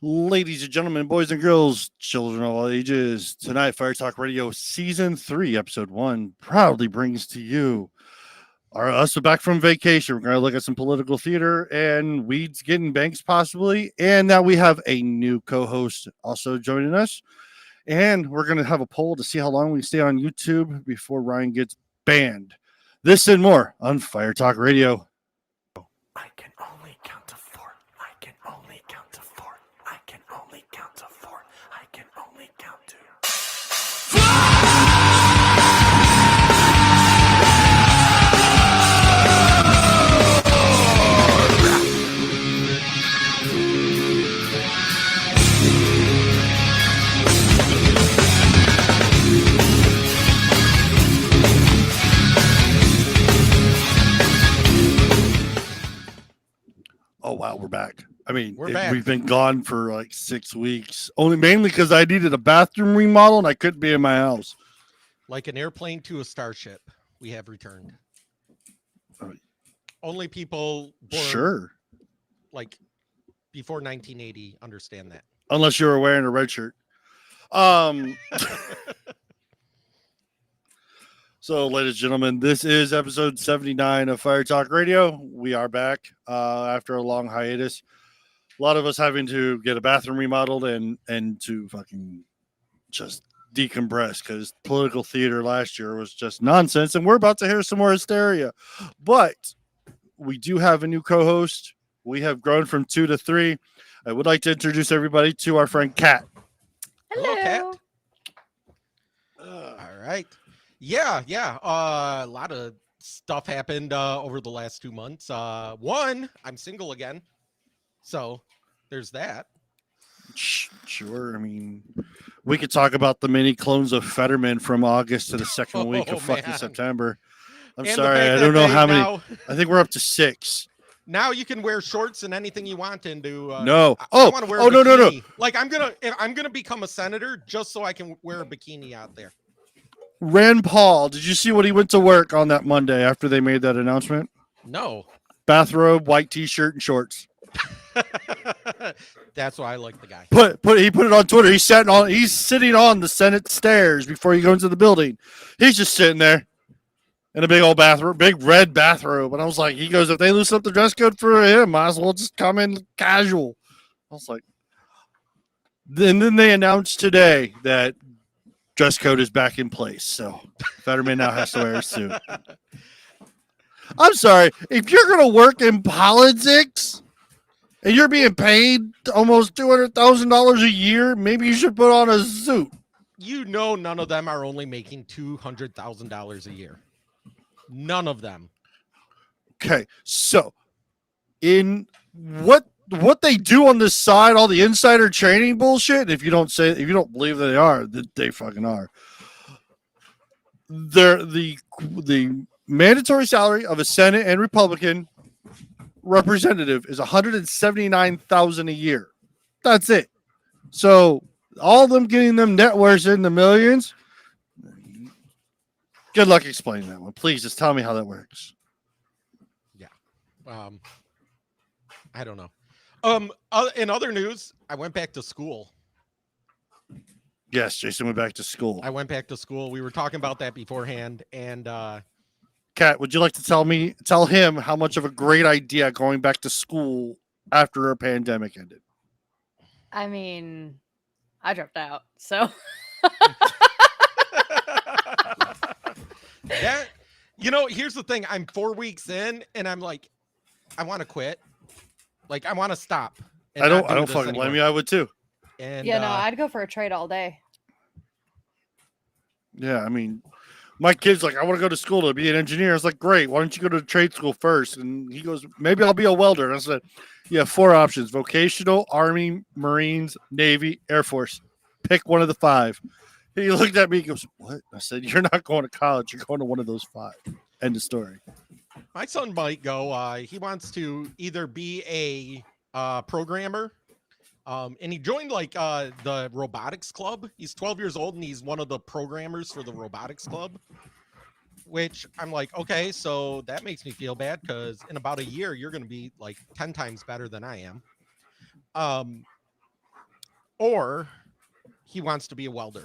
Ladies and gentlemen, boys and girls, children of all ages, tonight Fire Talk Radio Season 3, Episode 1 proudly brings to you us back from vacation. We're going to look at some political theater and weeds getting banks possibly. And now we have a new co-host also joining us. And we're going to have a poll to see how long we stay on YouTube before Ryan gets banned. This and more on Fire Talk Radio. I can only count to four. I can only count to four. I can only count to four. I can only count to. Oh, wow, we're back. I mean, We're back. We've been gone for like 6 weeks, mainly because I needed a bathroom remodel and I couldn't be in my house. Like an airplane to a starship, we have returned. Only people born Sure. like before 1980 understand that. Unless you were wearing a red shirt. So, ladies and gentlemen, this is episode 79 of Fire Talk Radio. We are back after a long hiatus. A lot of us having to get a bathroom remodeled and to fucking just decompress because political theater last year was just nonsense. And we're about to hear some more hysteria. But we do have a new co-host. We have grown from 2 to 3. I would like to introduce everybody to our friend Kat. Hello, Kat. All right. Yeah. A lot of stuff happened over the last 2 months. One, I'm single again. So there's that. Sure. I mean, we could talk about the mini clones of Fetterman from August to the second week of fucking man. September. I'm And sorry. the fact I don't that know they how many. now- I think we're up to 6. Now you can wear shorts and anything you want into. No. I want to wear. Oh, a no. bikini. Like I'm gonna become a senator just so I can wear a bikini out there. Rand Paul, did you see what he went to work on that Monday after they made that announcement? No. Bathrobe, white t-shirt, and shorts. That's why I like the guy. He put it on Twitter. He's sitting on the Senate stairs before he goes into the building. He's just sitting there in a big old bathrobe, big red bathrobe. And I was like, he goes, if they loosen up the dress code for him, might as well just come in casual. I was like, then they announced today that dress code is back in place. So Fetterman now has to wear a suit. I'm sorry. If you're going to work in politics and you're being paid almost $200,000 a year, maybe you should put on a suit. You know, none of them are only making $200,000 a year. None of them. Okay. So in what they do on this side, all the insider trading bullshit, if you don't believe that they are, that they fucking are. They're the mandatory salary of a Senate and Republican representative is $179,000 a year. That's it. So all of them getting them net worths in the millions. Good luck explaining that one. Please just tell me how that works. Yeah. I don't know. In other news, I went back to school. Yes, Jason went back to school. I went back to school. We were talking about that beforehand, and Kat, would you like to tell him how much of a great idea going back to school after a pandemic ended? I mean, I dropped out, so. that, here's the thing. I'm 4 weeks in, and I'm like, I want to quit. Like, I want to stop. I don't fucking blame you. I would too. And Yeah, no, I'd go for a trade all day. Yeah, I mean, my kid's like, I want to go to school to be an engineer. I was like, great. Why don't you go to trade school first? And he goes, maybe I'll be a welder. And I said, you have 4 options: vocational, Army, Marines, Navy, Air Force. Pick one of the 5. He looked at me and goes, what? I said, you're not going to college. You're going to one of those 5. End of story. My son might go. He wants to either be a programmer, and he joined the robotics club. He's 12 years old, and he's one of the programmers for the robotics club. Which I'm like, okay, so that makes me feel bad because in about a year you're going to be like 10 times better than I am. or he wants to be a welder.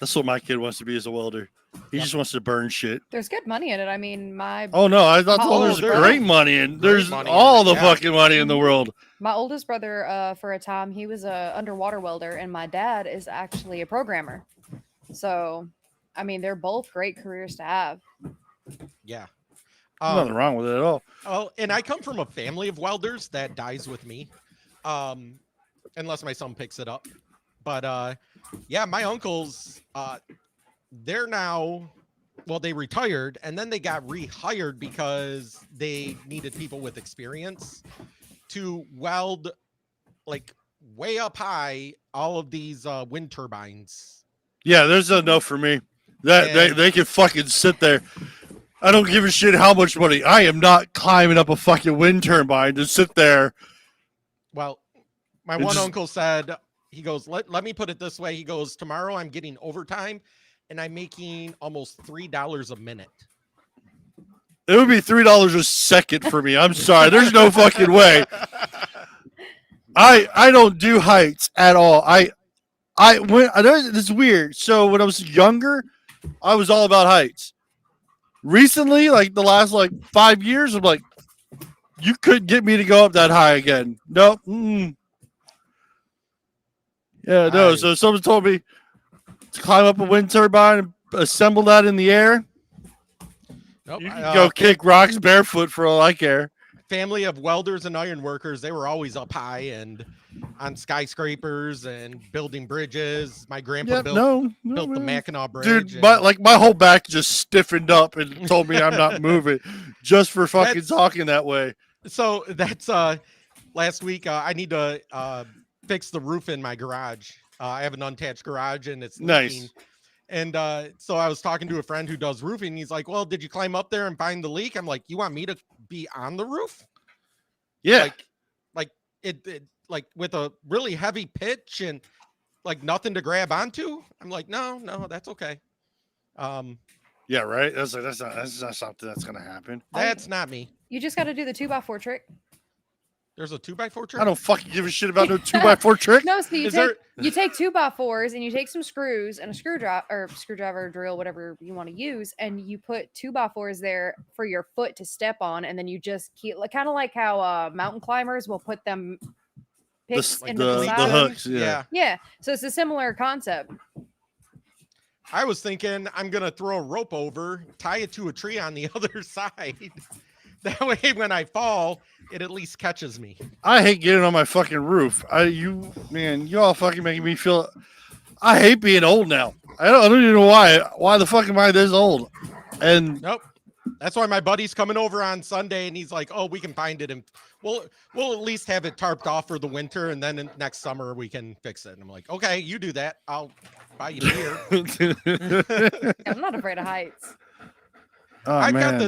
That's what my kid wants to be as a welder. He just wants to burn shit. There's good money in it. I mean, Oh no, I thought Oh, there's there's great money in. great There's money in all it, the yeah. fucking money in the world. my oldest brother, for a time, he was a underwater welder, and my dad is actually a programmer. So, I mean, they're both great careers to have. Yeah. Nothing wrong with it at all. Oh, and I come from a family of welders that dies with me, unless my son picks it up. But yeah, my uncles, they're now, well, they retired and then they got rehired because they needed people with experience to weld like way up high all of these wind turbines. Yeah, there's enough for me. That And- they can fucking sit there. I don't give a shit how much money. I am not climbing up a fucking wind turbine to sit there. Well, my It one just- uncle said, he goes, let me put it this way. He goes, tomorrow I'm getting overtime and I'm making almost $3 a minute. It would be $3 a second for me. I'm sorry. There's no fucking way. I don't do heights at all. This is weird. So when I was younger, I was all about heights. Recently, like the last 5 years, I'm like, you couldn't get me to go up that high again. Nope. Mm-mm. Yeah, no. So someone told me to climb up a wind turbine and assemble that in the air. Nope. You can go kick rocks barefoot for all I care. Family of welders and iron workers, they were always up high and on skyscrapers and building bridges. My grandpa Yeah, built no, the man. Mackinac Bridge. Dude, my whole back just stiffened up and told me I'm not moving just for fucking That's- talking that way. So that's last week. I need to fix the roof in my garage. I have an unattached garage and it's Nice. leaking. And so I was talking to a friend who does roofing. He's like, "Well, did you climb up there and find the leak?" I'm like, "You want me to be on the roof? Yeah. Like it like with a really heavy pitch and like nothing to grab onto?" I'm like, "No, that's okay." Yeah, right. That's not something that's gonna happen. That's not me. You just got to do the 2x4 trick. There's a 2x4 trick. I don't fucking give a shit about no 2x4 trick. No, so Is there- you take 2x4s and you take some screws and a screwdriver drill, whatever you want to use, and you put 2x4s there for your foot to step on, and then you just keep kind of like how mountain climbers will put them picks into the the side. hooks. Yeah. Yeah, so it's a similar concept. I was thinking I'm gonna throw a rope over, tie it to a tree on the other side. That way, when I fall, it at least catches me. I hate getting on my fucking roof. You all fucking making me feel. I hate being old now. I don't even know why. Why the fuck am I this old? And Nope. That's why my buddy's coming over on Sunday, and he's like, "Oh, we can find it, and we'll at least have it tarped off for the winter, and then next summer we can fix it." And I'm like, "Okay, you do that. I'll buy you beer." I'm not afraid of heights. oh, I've man.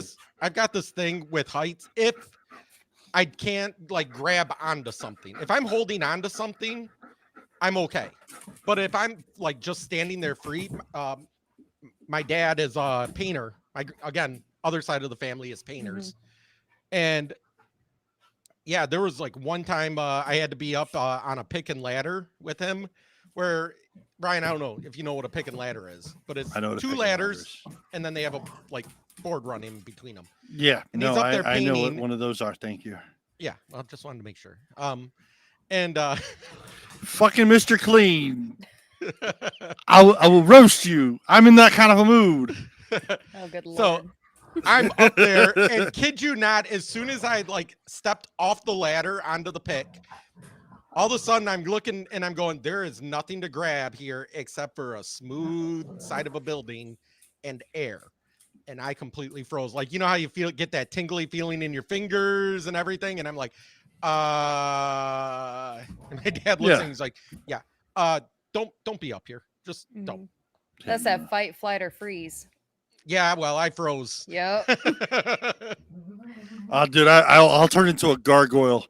got this thing with heights. If I can't like grab onto something, if I'm holding onto something, I'm okay. But if I'm like just standing there free, my dad is a painter. Again, other side of the family is painters. And yeah, there was like one time I had to be up on a pick and ladder with him where Brian, I don't know if you know what a pick and ladder is, but it's I know what a two pick and ladders and then they have a like board running between them. Yeah. And No, he's up there I know what painting. one of those are. Thank you. Yeah, I just wanted to make sure. And Fucking Mr. Clean. I will roast you. I'm in that kind of a mood. Oh, good lord. So I'm up there, and kid you not, as soon as I like stepped off the ladder onto the pick, all of a sudden I'm looking and I'm going, there is nothing to grab here except for a smooth side of a building and air. And I completely froze. Like, you know how you get that tingly feeling in your fingers and everything? And I'm like, and my dad looks and he's like, yeah, don't be up here. Just don't. That's that fight, flight, or freeze. Yeah, well, I froze. Yep. Dude, I'll turn into a gargoyle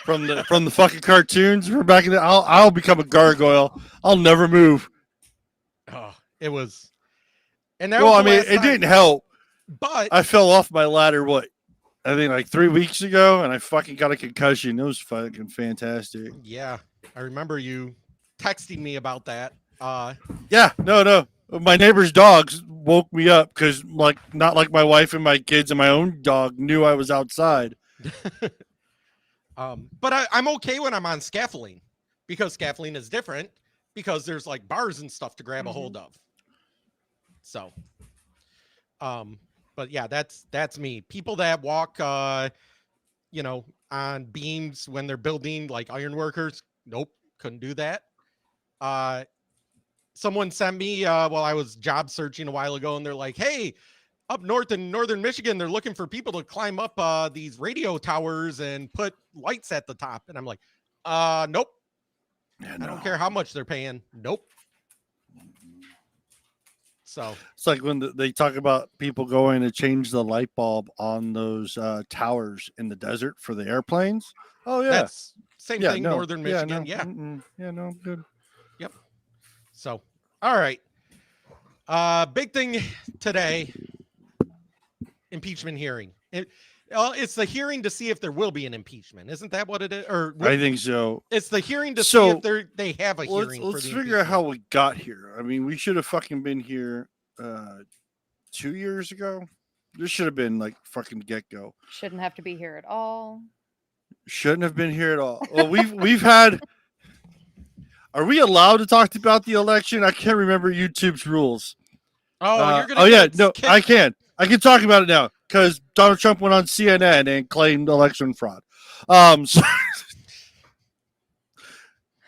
from the fucking cartoons from back in the. I'll become a gargoyle. I'll never move. Oh, it was. And that Well, was I the mean, last it time. didn't help. But I fell off my ladder. I think like 3 weeks ago, and I fucking got a concussion. It was fucking fantastic. yeah, I remember you texting me about that. Yeah, no. My neighbor's dogs woke me up because, like, not like my wife and my kids and my own dog knew I was outside. But I'm okay when I'm on scaffolding because scaffolding is different because there's like bars and stuff to grab a hold of. So, but yeah, that's me. People that walk, you know, on beams when they're building, like iron workers. Nope, couldn't do that. Someone sent me while I was job searching a while ago, and they're like, "Hey, up north in northern Michigan, they're looking for people to climb up these radio towers and put lights at the top." And I'm like, nope. Yeah, I don't care how much they're paying. Nope. So It's like when they talk about people going to change the light bulb on those towers in the desert for the airplanes. Oh yeah, that's same yeah, thing, no, northern Michigan. yeah, no, yeah, no, good. So, all right. Big thing today, impeachment hearing. It's the hearing to see if there will be an impeachment. Isn't that what it is? Or I think so. it's the hearing to see So, if they have a hearing. Let's for the figure out how impeachment. we got here. I mean, we should have fucking been here 2 years ago. This should have been like fucking get go. Shouldn't have to be here at all. Shouldn't have been here at all. Well, we've had. Are we allowed to talk about the election? I can't remember YouTube's rules. Oh, you're gonna. Oh yeah, get no, kicked- I can. I can talk about it now because Donald Trump went on CNN and claimed election fraud. So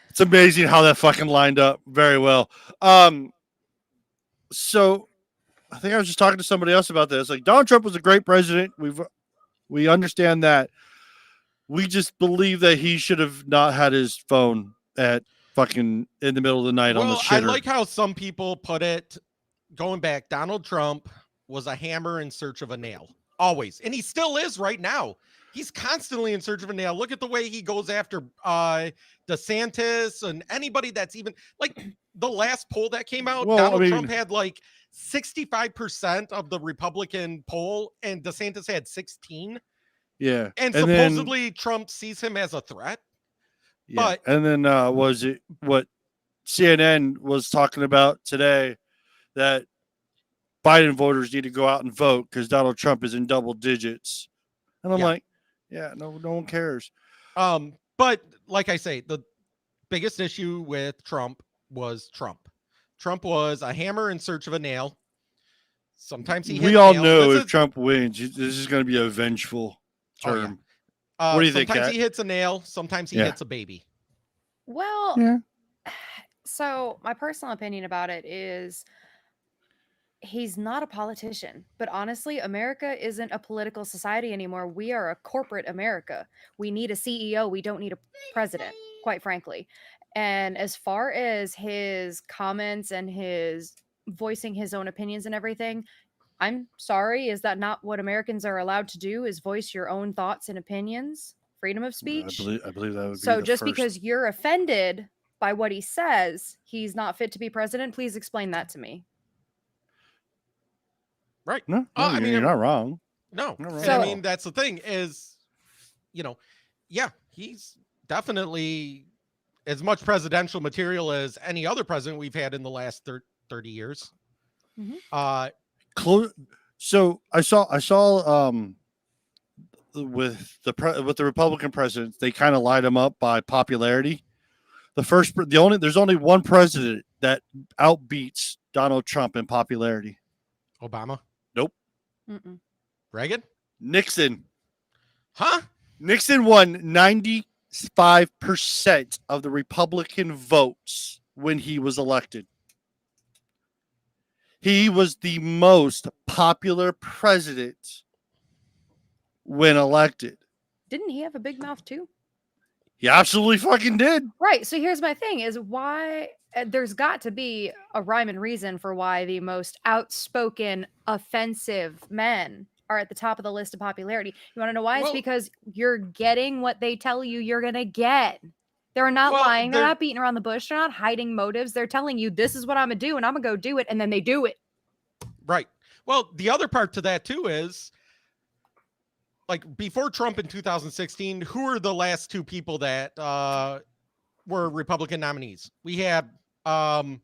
it's amazing how that fucking lined up very well. So I think I was just talking to somebody else about this. Like, Donald Trump was a great president. We understand that. We just believe that he should have not had his phone at fucking in the middle of the night on the Well, I shitter. like how some people put it. Going back, Donald Trump was a hammer in search of a nail, always, and he still is right now. He's constantly in search of a nail. Look at the way he goes after DeSantis and anybody that's even like the last poll that came out. Well, Donald I mean- Trump had like 65% of the Republican poll, and DeSantis had 16. Yeah, And then- supposedly Trump sees him as a threat. yeah. but- and then was it what CNN was talking about today that Biden voters need to go out and vote because Donald Trump is in double digits, and I'm Yeah. like, yeah, no one cares. But like I say, the biggest issue with Trump was Trump. Trump was a hammer in search of a nail. Sometimes he hit We all nails. know This if is- Trump wins, this is going to be a vengeful Oh, yeah. term. What do you think, Sometimes Kat? he hits a nail. Sometimes he Yeah. hits a baby. Well, Yeah. so my personal opinion about it is he's not a politician. But honestly, America isn't a political society anymore. We are a corporate America. We need a CEO. We don't need a president, quite frankly. And as far as his comments and his voicing his own opinions and everything, I'm sorry, is that not what Americans are allowed to do? Is voice your own thoughts and opinions? Freedom of speech? I believe that would be So the just first. because you're offended by what he says, he's not fit to be president, please explain that to me. Right. No, I mean, you're not wrong. No. Not And right I at mean, all. that's the thing is, yeah, he's definitely as much presidential material as any other president we've had in the last 30 years. Mhm. So I saw with the Republican presidents, they kind of light them up by popularity. There's only one president that outbeats Donald Trump in popularity. Obama, Mm-mm. Reagan, Nixon. huh? Nixon won 95% of the Republican votes when he was elected. He was the most popular president when elected. Didn't he have a big mouth too? He absolutely fucking did. Right. So here's my thing is why there's got to be a rhyme and reason for why the most outspoken, offensive men are at the top of the list of popularity. You want to know why? It's Well- because you're getting what they tell you you're going to get. They're not Well, lying. They're they're- not beating around the bush. They're not hiding motives. They're telling you this is what I'm going to do and I'm going to go do it. And then they do it. Right. Well, the other part to that too is like before Trump in 2016, who are the last two people that were Republican nominees. We had Romney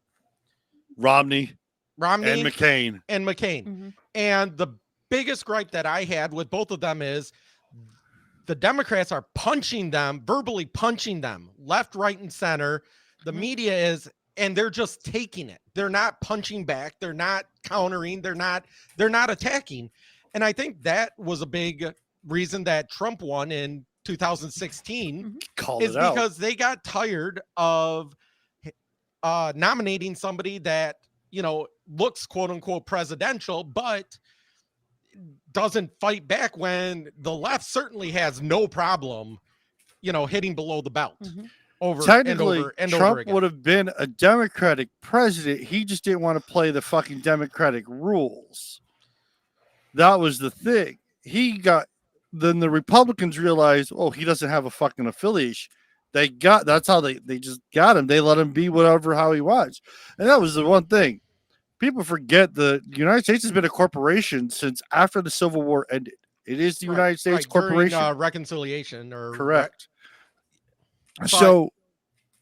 Romney and McCain. and McCain. Mhm. And the biggest gripe that I had with both of them is the Democrats are punching them, verbally punching them left, right, and center. The media is, and they're just taking it. They're not punching back. They're not countering. They're not attacking. And I think that was a big reason that Trump won in 2016 Called is it out. because they got tired of nominating somebody that, you know, looks quote unquote presidential, but doesn't fight back when the left certainly has no problem, you know, hitting below the belt Mhm. over Technically, and over and Trump over again. would have been a Democratic president. He just didn't want to play the fucking Democratic rules. That was the thing. Then the Republicans realized, oh, he doesn't have a fucking affiliation. That's how they just got him. They let him be whatever, how he wants. And that was the one thing. People forget the United States has been a corporation since after the Civil War ended. It is the United States during, corporation. reconciliation or Correct.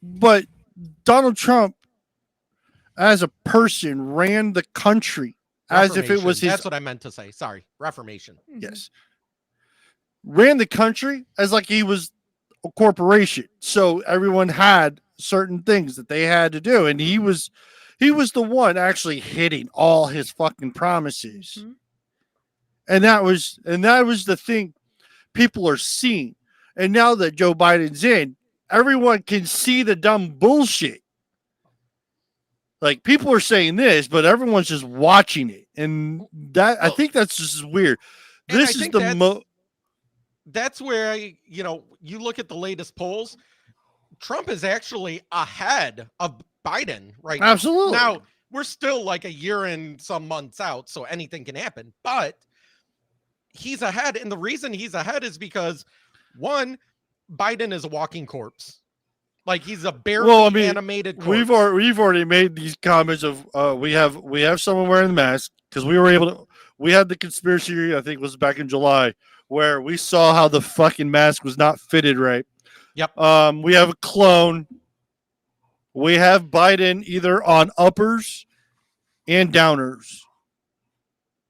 But Donald Trump, as a person, ran the country as if it was Reformation. his. That's what I meant to say. Sorry, Reformation. Yes. Ran the country as like he was a corporation. So everyone had certain things that they had to do. And he was the one actually hitting all his fucking promises. Mhm. And that was the thing people are seeing. And now that Joe Biden's in, everyone can see the dumb bullshit. Like people are saying this, but everyone's just watching it. And that I think that's just weird. And This I is think the that's where you look at the latest polls. Trump is actually ahead of Biden right now. Absolutely. Now, we're still like a year and some months out, so anything can happen, but he's ahead. And the reason he's ahead is because one, Biden is a walking corpse. Like he's a barely animated corpse. We've already made these comments of we have someone wearing the mask because we had the conspiracy, I think it was back in July, where we saw how the fucking mask was not fitted right. Yep. We have a clone. We have Biden either on uppers and downers.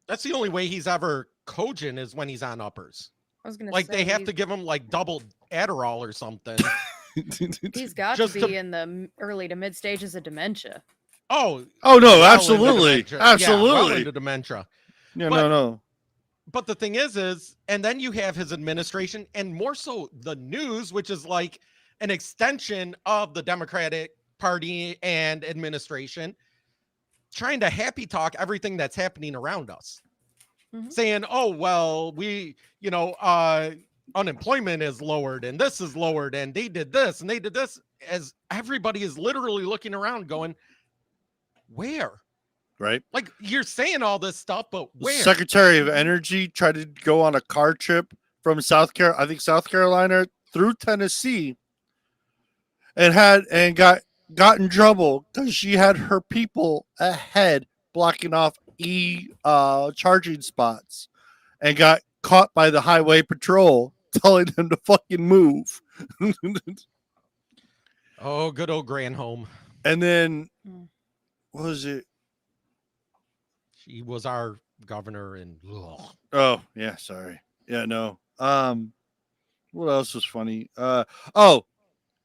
That's the only way he's ever cogent is when he's on uppers. I was gonna Like say they have to give him like double Adderall or something. he's got just to be to- in the early to mid stages of dementia. Oh Oh no, well into absolutely. dementia. Yeah, well Absolutely. into dementia. Yeah, But- no. But the thing is, and then you have his administration and more so the news, which is like an extension of the Democratic Party and administration, trying to happy talk everything that's happening around us. Mhm. Saying, oh, well, unemployment is lowered and this is lowered and they did this and they did this, as everybody is literally looking around going, where? Right. Like you're saying all this stuff, but The where? Secretary of Energy tried to go on a car trip from South Carolina through Tennessee and got in trouble because she had her people ahead blocking off charging spots and got caught by the highway patrol telling them to fucking move. Oh, good old Granholm. And then Mm. what was it? She was our governor and Oh, yeah, sorry. Yeah, no. What else was funny? I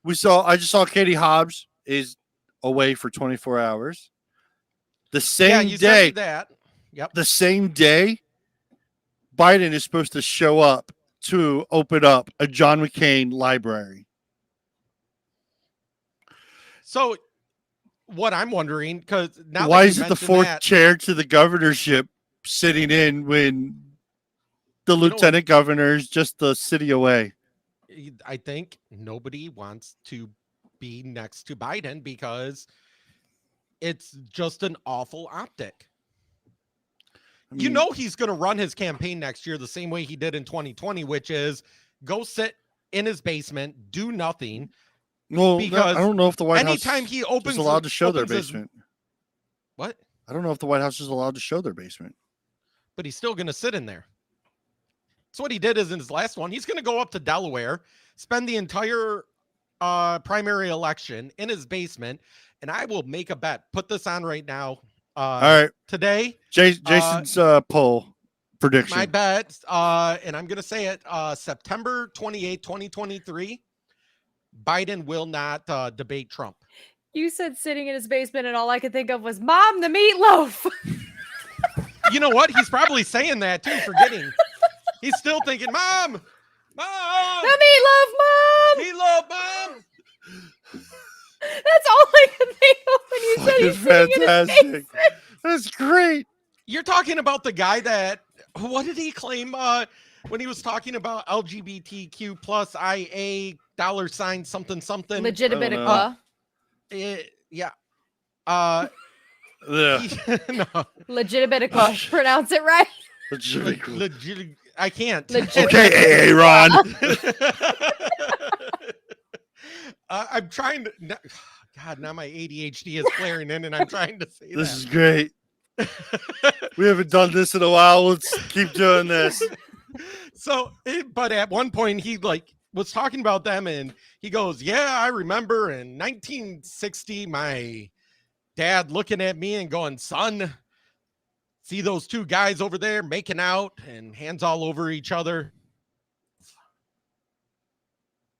just saw Katie Hobbs is away for 24 hours. The same you day, said that. Yep. the same day, Biden is supposed to show up to open up a John McCain library. So what I'm wondering, because now Why that is you it the mention fourth that, chair to the governorship sitting in when the lieutenant governor is just the city away? I think nobody wants to be next to Biden because it's just an awful optic. I You mean, know he's going to run his campaign next year the same way he did in 2020, which is go sit in his basement, do nothing. well, because I don't know if the White Anytime House he opens, is allowed to show their opens his- basement. what? I don't know if the White House is allowed to show their basement. But he's still going to sit in there. So what he did is in his last one, he's going to go up to Delaware, spend the entire primary election in his basement, and I will make a bet. Put this on right now. All right, Today, Jason's poll prediction. my bet, and I'm going to say it, September 28, 2023, Biden will not debate Trump. You said sitting in his basement, and all I could think of was Mom, the meatloaf. You know what? He's probably saying that too, forgetting. He's still thinking, Mom, The Mom, meatloaf, Mom. meatloaf, Mom. That's all I could think of when you said Fucking he's sitting in his fantastic. basement. That's great. You're talking about the guy that, what did he claim when he was talking about LGBTQ plus IA $ something something? Legitimate. I don't know. Yeah. Yeah. No. Legitimate. Pronounce it right. I can't. Okay, Aaron. I'm trying to. God, now my ADHD is flaring in, and I'm trying to say This that. is great. We haven't done this in a while. Let's keep doing this. So, but at one point he was talking about them, and he goes, "Yeah, I remember in 1960, my dad looking at me and going, son, see those two guys over there making out and hands all over each other."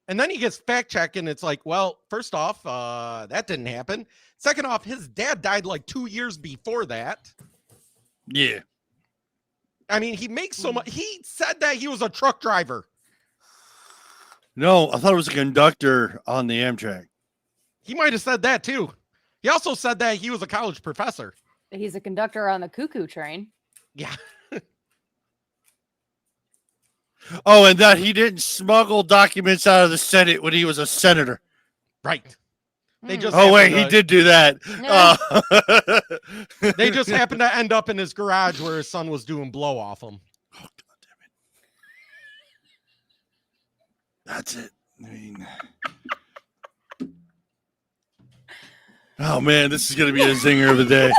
And then he gets fact checked, and it's like, well, first off, that didn't happen. Second off, his dad died like 2 years before that. Yeah. I mean, he makes so much. He said that he was a truck driver. No, I thought it was a conductor on the Amtrak. He might have said that too. He also said that he was a college professor. He's a conductor on the cuckoo train. Yeah. Oh, and that he didn't smuggle documents out of the Senate when he was a senator. Right. They Hmm. just Oh, wait, happened he did do that. They just happened to end up in his garage where his son was doing blow off him. Oh, God damn it. That's it. I mean, oh, man, this is going to be a zinger of the day.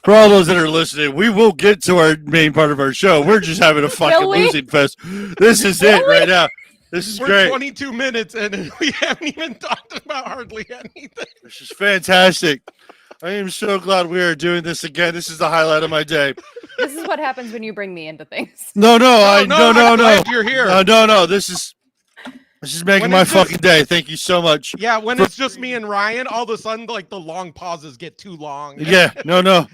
For all those that are listening, we will get to our main part of our show. We're just having a fucking Will we? losing fest. This is it right now. This is We're great. 22 minutes and we haven't even talked about hardly anything. This is fantastic. I am so glad we are doing this again. This is the highlight of my day. This is what happens when you bring me into things. No. I'm glad you're here. No. This is making When my it's just- fucking day. Thank you so much. Yeah, when it's just me and Ryan, all of a sudden, like the long pauses get too long. Yeah, no.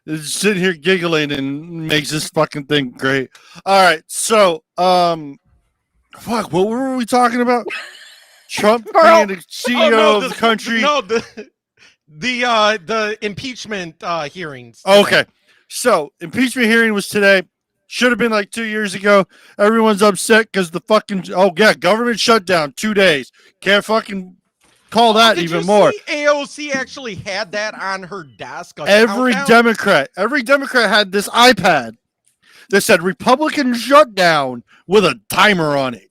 It's sitting here giggling and makes this fucking thing great. All right, so fuck, what were we talking about? Trump being the CEO of the country. No, the impeachment hearings. Okay, so impeachment hearing was today. Should have been like 2 years ago. Everyone's upset because the fucking government shutdown 2 days. Can't fucking call that Did even you more. see AOC actually had that on her desk. Every Democrat had this iPad that said Republican shutdown with a timer on it.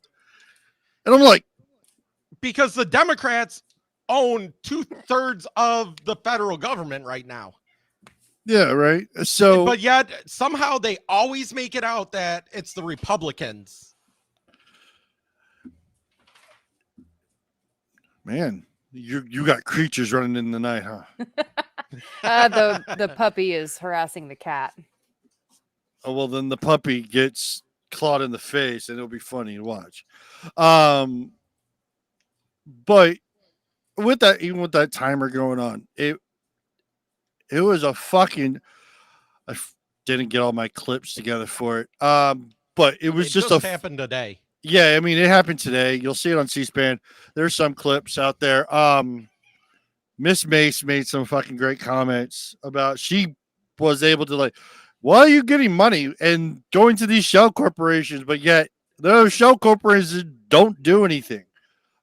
And I'm like, because the Democrats own 2/3 of the federal government right now. yeah, right. So, But yet somehow they always make it out that it's the Republicans. man, you got creatures running in the night, huh? The puppy is harassing the cat. Oh, well, then the puppy gets clawed in the face, and it'll be funny to watch. But with that, even with that timer going on, it was a fucking. Didn't get all my clips together for it. But it was just happened today. Yeah, I mean, it happened today. You'll see it on C-SPAN. There's some clips out there. Miss Mace made some fucking great comments about she was able to why are you getting money and going to these shell corporations, but yet those shell corporations don't do anything.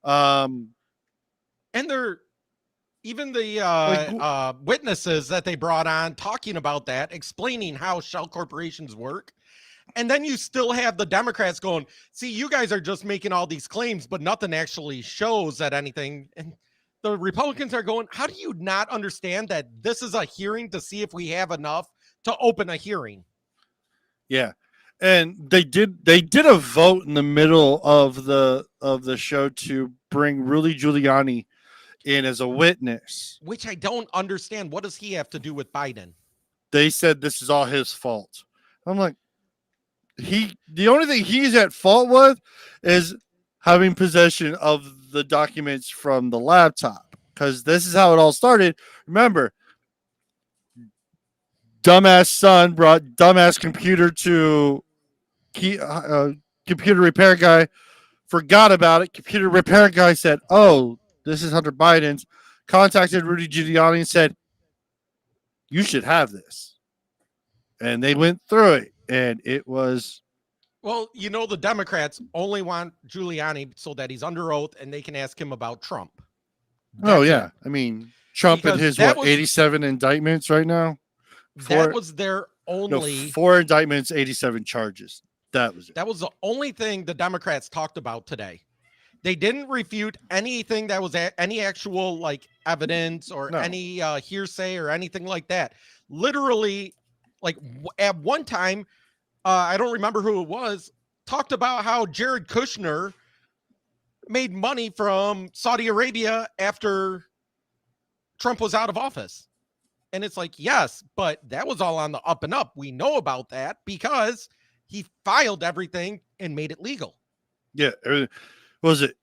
And they're even the witnesses that they brought on talking about that, explaining how shell corporations work. And then you still have the Democrats going, see, you guys are just making all these claims, but nothing actually shows that anything. And the Republicans are going, how do you not understand that this is a hearing to see if we have enough to open a hearing? Yeah. And they did a vote in the middle of the show to bring Rudy Giuliani in as a witness. Which I don't understand. What does he have to do with Biden? They said this is all his fault. I'm like, the only thing he's at fault with is having possession of the documents from the laptop, because this is how it all started. Remember, dumbass son brought dumbass computer to computer repair guy, forgot about it. Computer repair guy said, "Oh, this is Hunter Biden's." Contacted Rudy Giuliani and said, "You should have this." And they went through it, and it was Well, the Democrats only want Giuliani so that he's under oath and they can ask him about Trump. oh That's yeah. it. I mean, Trump and Because his that was- 87 indictments right now. That was their No, only 4 indictments, 87 charges. That was it. That was the only thing the Democrats talked about today. They didn't refute anything that was any actual like evidence or No. any hearsay or anything like that. Literally, like at one time, I don't remember who it was, talked about how Jared Kushner made money from Saudi Arabia after Trump was out of office. And it's like, yes, but that was all on the up and up. We know about that because he filed everything and made it legal. Yeah, was it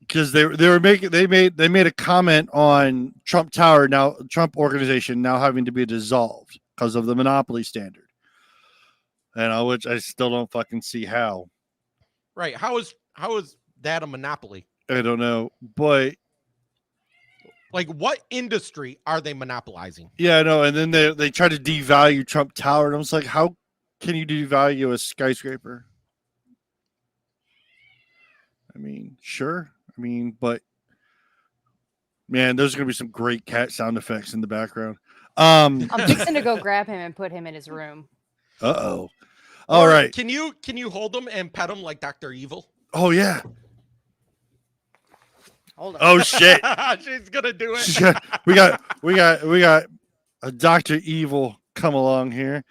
because they made a comment on Trump Tower, now Trump Organization, now having to be dissolved because of the monopoly standard, and which I still don't fucking see how. Right. How is that a monopoly? I don't know, but Like what industry are they monopolizing? yeah, I know. And then they try to devalue Trump Tower, and I was like, how can you devalue a skyscraper? I mean, sure. I mean, but man, there's gonna be some great cat sound effects in the background. I'm fixing to go grab him and put him in his room. Uh-oh. All Or right. Can you hold him and pet him like Dr. Evil? Oh yeah. Hold on. Oh shit. She's gonna do it. Shit. we got a Dr. Evil come along here.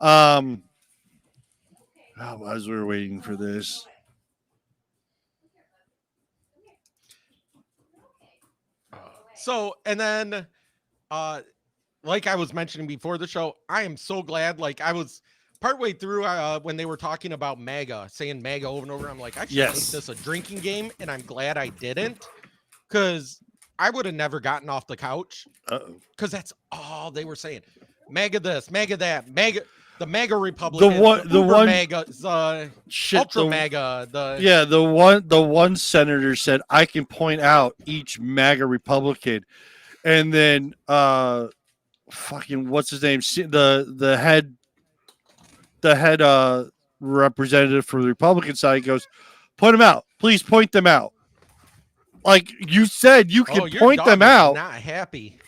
As we were waiting for this. So, and then, like I was mentioning before the show, I am so glad. Like I was partway through when they were talking about MAGA, saying MAGA over and over. I'm like, I should make Yes. this a drinking game, and I'm glad I didn't, because I would have never gotten off the couch. Uh-oh. Because that's all they were saying. MAGA this, MAGA that, MAGA, the MAGA Republicans, the Uber one- MAGA, Shit. Ultra the- MAGA, the Yeah, the one senator said I can point out each MAGA Republican, and then fucking what's his name? The head representative for the Republican side goes, point them out, please point them out. Like you said, you can your point dog them is out. Not happy.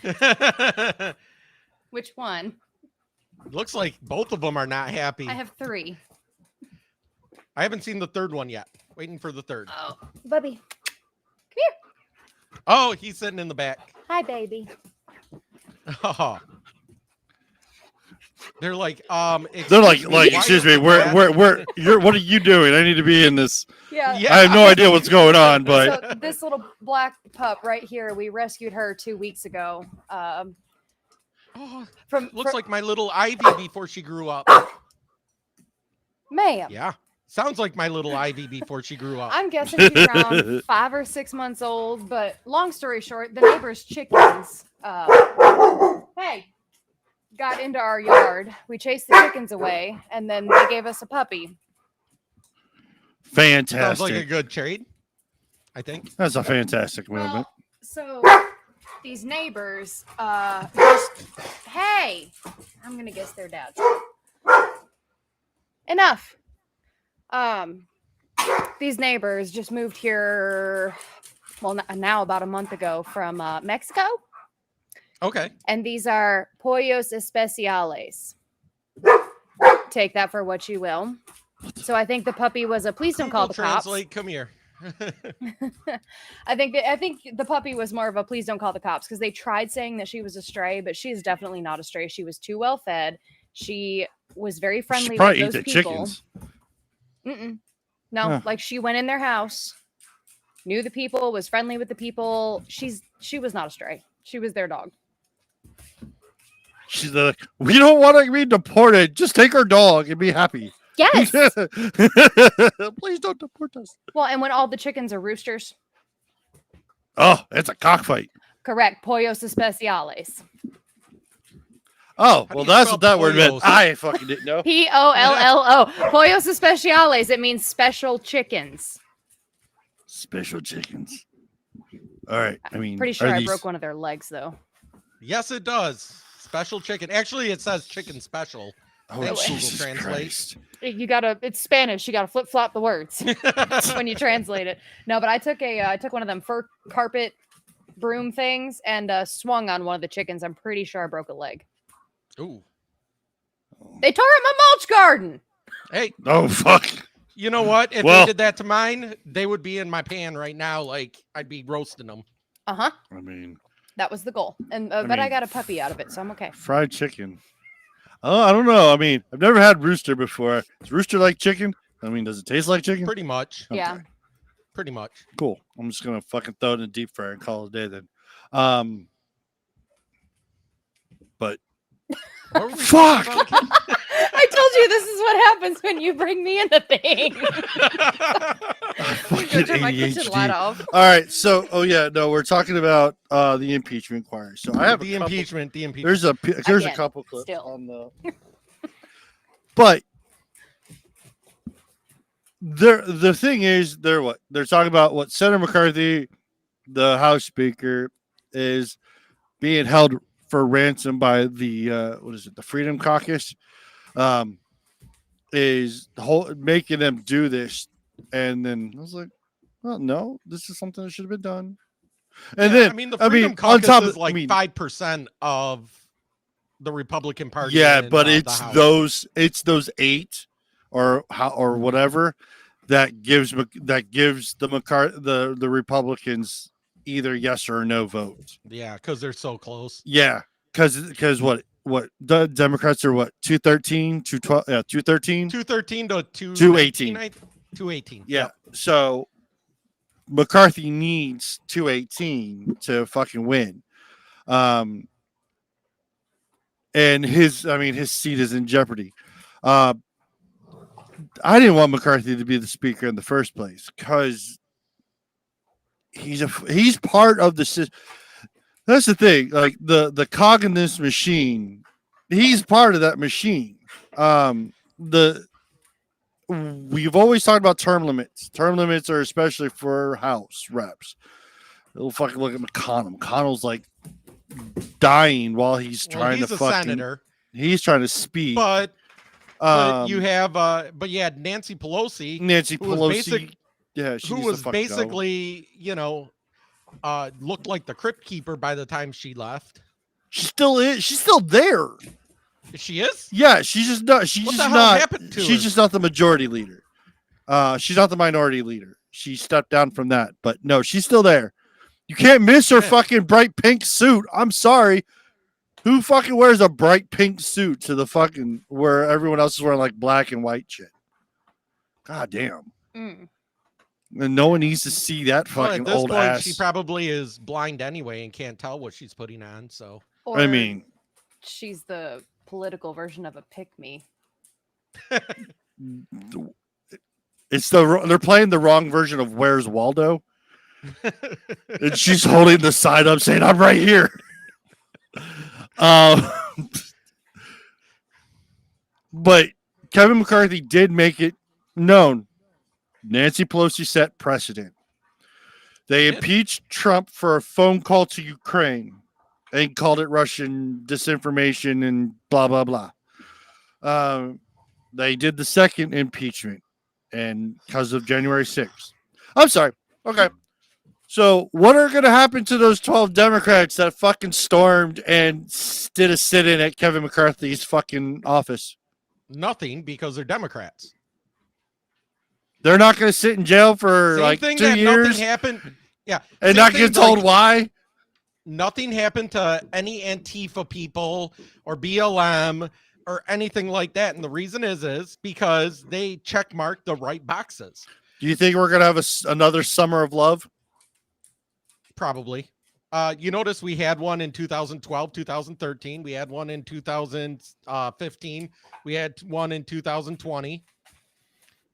Which one? Looks like both of them are not happy. I have 3. I haven't seen the third one yet. Waiting for the third. Oh, Bubby. Oh, he's sitting in the back. Hi, baby. Oh. They're like, They're like, why excuse is me, the where you're what are you doing? I need to be in this. Yeah. Yeah. I have no idea what's going on, but So this little black pup right here, we rescued her 2 weeks ago. Oh, From looks fr- like my little Ivy before she grew up. ma'am. Yeah. Sounds like my little Ivy before she grew up. I'm guessing she's around 5 or 6 months old. But long story short, the neighbor's chickens, hey, got into our yard. We chased the chickens away, and then they gave us a puppy. Sounds fantastic. like a good trade, I think. That's a fantastic moment. Well, so these neighbors, just, hey, I'm gonna guess their dads. Enough. These neighbors just moved here. Well, now about a month ago from Mexico, Okay. and these are pollos especiales. Take that for what you will. So I think the puppy was a please don't call the Google cops. Translate, come here. I think the puppy was more of a please don't call the cops, because they tried saying that she was a stray, but she is definitely not a stray. She was too well fed. She was very She friendly with probably eat those the people. chickens. Mm-mm. No, Huh. like she went in their house, knew the people, was friendly with the people. She was not a stray. She was their dog. She's like, we don't want to be deported. Just take our dog and be happy. Yes. Please don't deport us. Well, and when all the chickens are roosters, Oh, it's a cockfight. correct. Pollos especiales. Oh, How do well, you that's spell what that word meant. pollos? I fucking didn't know. Pollo. Pollos especiales. It means special chickens. Special chickens. All right. I mean, Pretty are sure I these- broke one of their legs though. Yes, it does. Special chicken. Actually, it says chicken special. Oh, Google Jesus Translate. Christ. You gotta. It's Spanish. You gotta flip flop the words when you translate it. No, but I took one of them fur carpet broom things and swung on one of the chickens. I'm pretty sure I broke a leg. Ooh. They tore up my mulch garden. Hey, Oh, fuck. you know what? If Well- they did that to mine, they would be in my pan right now. Like I'd be roasting them. Uh huh. I mean, That was the goal. And but I mean- got a puppy out of it, so I'm okay. fried chicken. Oh, I don't know. I mean, I've never had rooster before. Is rooster like chicken? I mean, does it taste like chicken? Pretty much. Okay, Yeah. Pretty much. Cool. I'm just gonna fucking throw it in the deep fryer and call it a day then. But What were we Fuck! talking about again? I told you this is what happens when you bring me into things. Go fucking turn my kitchen light ADHD. off. All right. So, oh yeah, no, we're talking about the impeachment inquiry. So I have the a couple, impeachment. The impeachment. there's a Again, couple clips still. on the. But the thing is, they're talking about what Senator McCarthy, the House Speaker, is being held for ransom by the the Freedom Caucus, is making them do this, and then I was like, well, no, this is something that should have been done. And Yeah, then I mean, the Freedom on Caucus top is of, like 5% of the Republican Party. yeah, in, but the it's House. those 8 or whatever that gives the Republicans either yes or no vote. Yeah, because they're so close. Yeah, because what the Democrats are 213, 212, 213. 213 to 218. 218. Yeah, so McCarthy needs 218 to fucking win. And his seat is in jeopardy. I didn't want McCarthy to be the speaker in the first place because he's part of the system. That's the thing. Like the cog in this machine, he's part of that machine. We've always talked about term limits. Term limits are especially for House reps. They'll fucking look at McConnell. McConnell's like dying while he's Well, trying he's to a fucking. senator, He's trying to speak. but you Um, have Nancy Pelosi, Nancy who was Pelosi. Yeah, she who needs to was fucking go. basically, looked like the crypt keeper by the time she left. She still is. She's still there. She is? Yeah, she's just not. She's What just the hell not. happened to She's her? just not the majority leader. She's not the minority leader. She stepped down from that, but no, she's still there. You can't miss her Yeah. fucking bright pink suit. I'm sorry. Who fucking wears a bright pink suit to the fucking where everyone else is wearing like black and white shit? God damn. Mm. And no one needs to see that Well, fucking at this old point, ass. she probably is blind anyway and can't tell what she's putting on. So Or I mean, she's the political version of a pick me. they're playing the wrong version of Where's Waldo, and she's holding the sign up saying, "I'm right here." But Kevin McCarthy did make it known Nancy Pelosi set precedent. They Did. impeached Trump for a phone call to Ukraine and called it Russian disinformation and blah blah blah. They did the second impeachment, and because of January 6th. I'm sorry. Okay. So what are going to happen to those 12 Democrats that fucking stormed and did a sit-in at Kevin McCarthy's fucking office? nothing because they're Democrats. They're not going to sit in jail for Same like thing 2 that years nothing happened. Yeah. and same not thing, get told like, why? nothing happened to any Antifa people or BLM or anything like that. And the reason is because they check mark the right boxes. Do you think we're gonna have another summer of love? Probably. You notice we had one in 2012, 2013. We had one in 2015. We had one in 2020.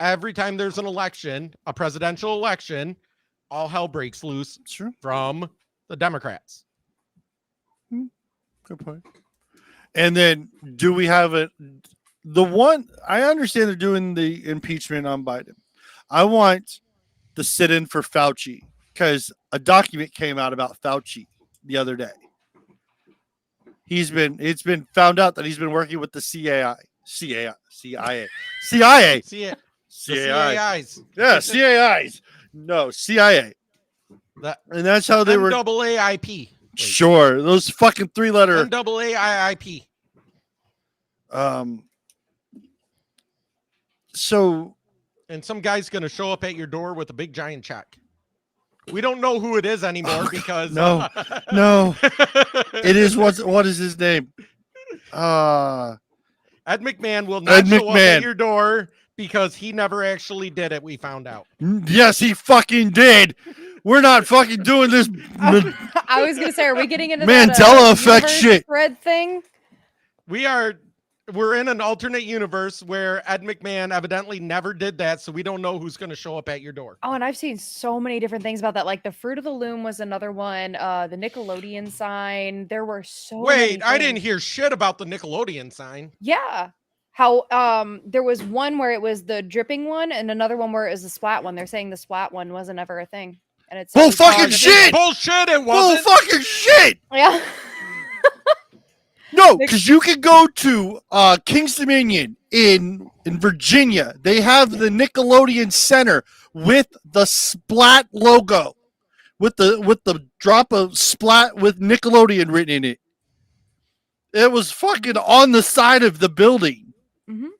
Every time there's an election, a presidential election, all hell breaks loose Sure. from the Democrats. Good point. And then, do we have it? The one I understand they're doing the impeachment on Biden. I want the sit-in for Fauci because a document came out about Fauci the other day. It's been found out that he's been working with the CIA. See it. CAIs. CAIs. Yeah, CAIs. No, CIA. That And that's how they were. NAAIP. Sure, those fucking 3-letter. NAAIP. So And some guy's going to show up at your door with a big giant check. We don't know who it is anymore because no, it is what is his name? Ed McMahon will Ed not show up McMahon. at your door because he never actually did it. We found out. Yes, he fucking did. We're not fucking doing this. I was gonna say, are we getting into Mandela that, effect universe shit. thread thing? We're in an alternate universe where Ed McMahon evidently never did that, so we don't know who's going to show up at your door. Oh, and I've seen so many different things about that. Like the Fruit of the Loom was another one. The Nickelodeon sign. There were so many Wait, I didn't things. hear shit about the Nickelodeon sign. Yeah. How there was one where it was the dripping one and another one where it was the splat one. They're saying the splat one wasn't ever a thing. And it's Bull fucking shit! Bullshit! It Bull wasn't. fucking shit! Yeah. No, because you can go to King's Dominion in Virginia. They have the Nickelodeon Center with the Splat logo, with the drop of Splat with Nickelodeon written in it. It was fucking on the side of the building. Mhm.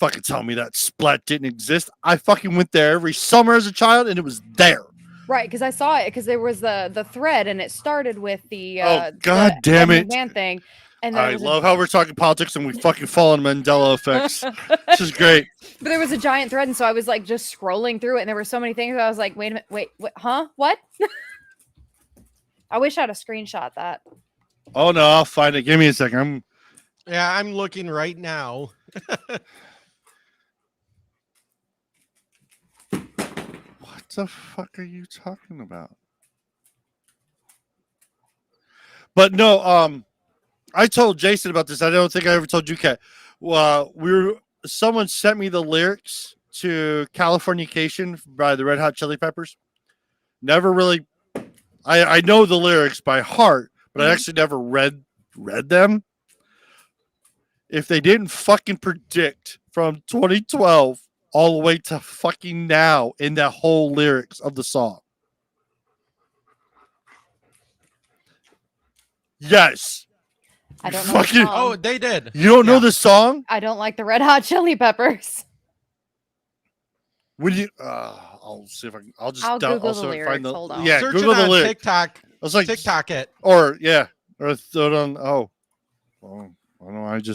Fucking tell me that Splat didn't exist. I fucking went there every summer as a child, and it was there. Right, because I saw it because there was the thread and it started with the Oh, God damn Ed it. McMahon thing. And there I was love how we're talking politics and we fucking fall on Mandela effects. This is great. But there was a giant thread, and so I was like just scrolling through it, and there were so many things. I was like, wait a minute, wait, huh? What? I wish I had a screenshot that. Oh no, I'll find it. Give me a second. Yeah, I'm looking right now. What the fuck are you talking about? But no, I told Jason about this. I don't think I ever told you, Kat. Someone sent me the lyrics to Californication by the Red Hot Chili Peppers. Never really, I know the lyrics by heart, but I actually never read them. If they didn't fucking predict from 2012 all the way to fucking now in that whole lyrics of the song. Yes. I don't know. Fucking- the song. Oh, they did. You don't know Yeah. the song? I don't like the Red Hot Chili Peppers. When you, I'll see if I can. I'll just. I'll Google see the if I can find lyrics. Hold on. Yeah, Search Google it the on lyrics. TikTok. I was like, TikTok it. or yeah, or throw it on. Oh, well, I don't know.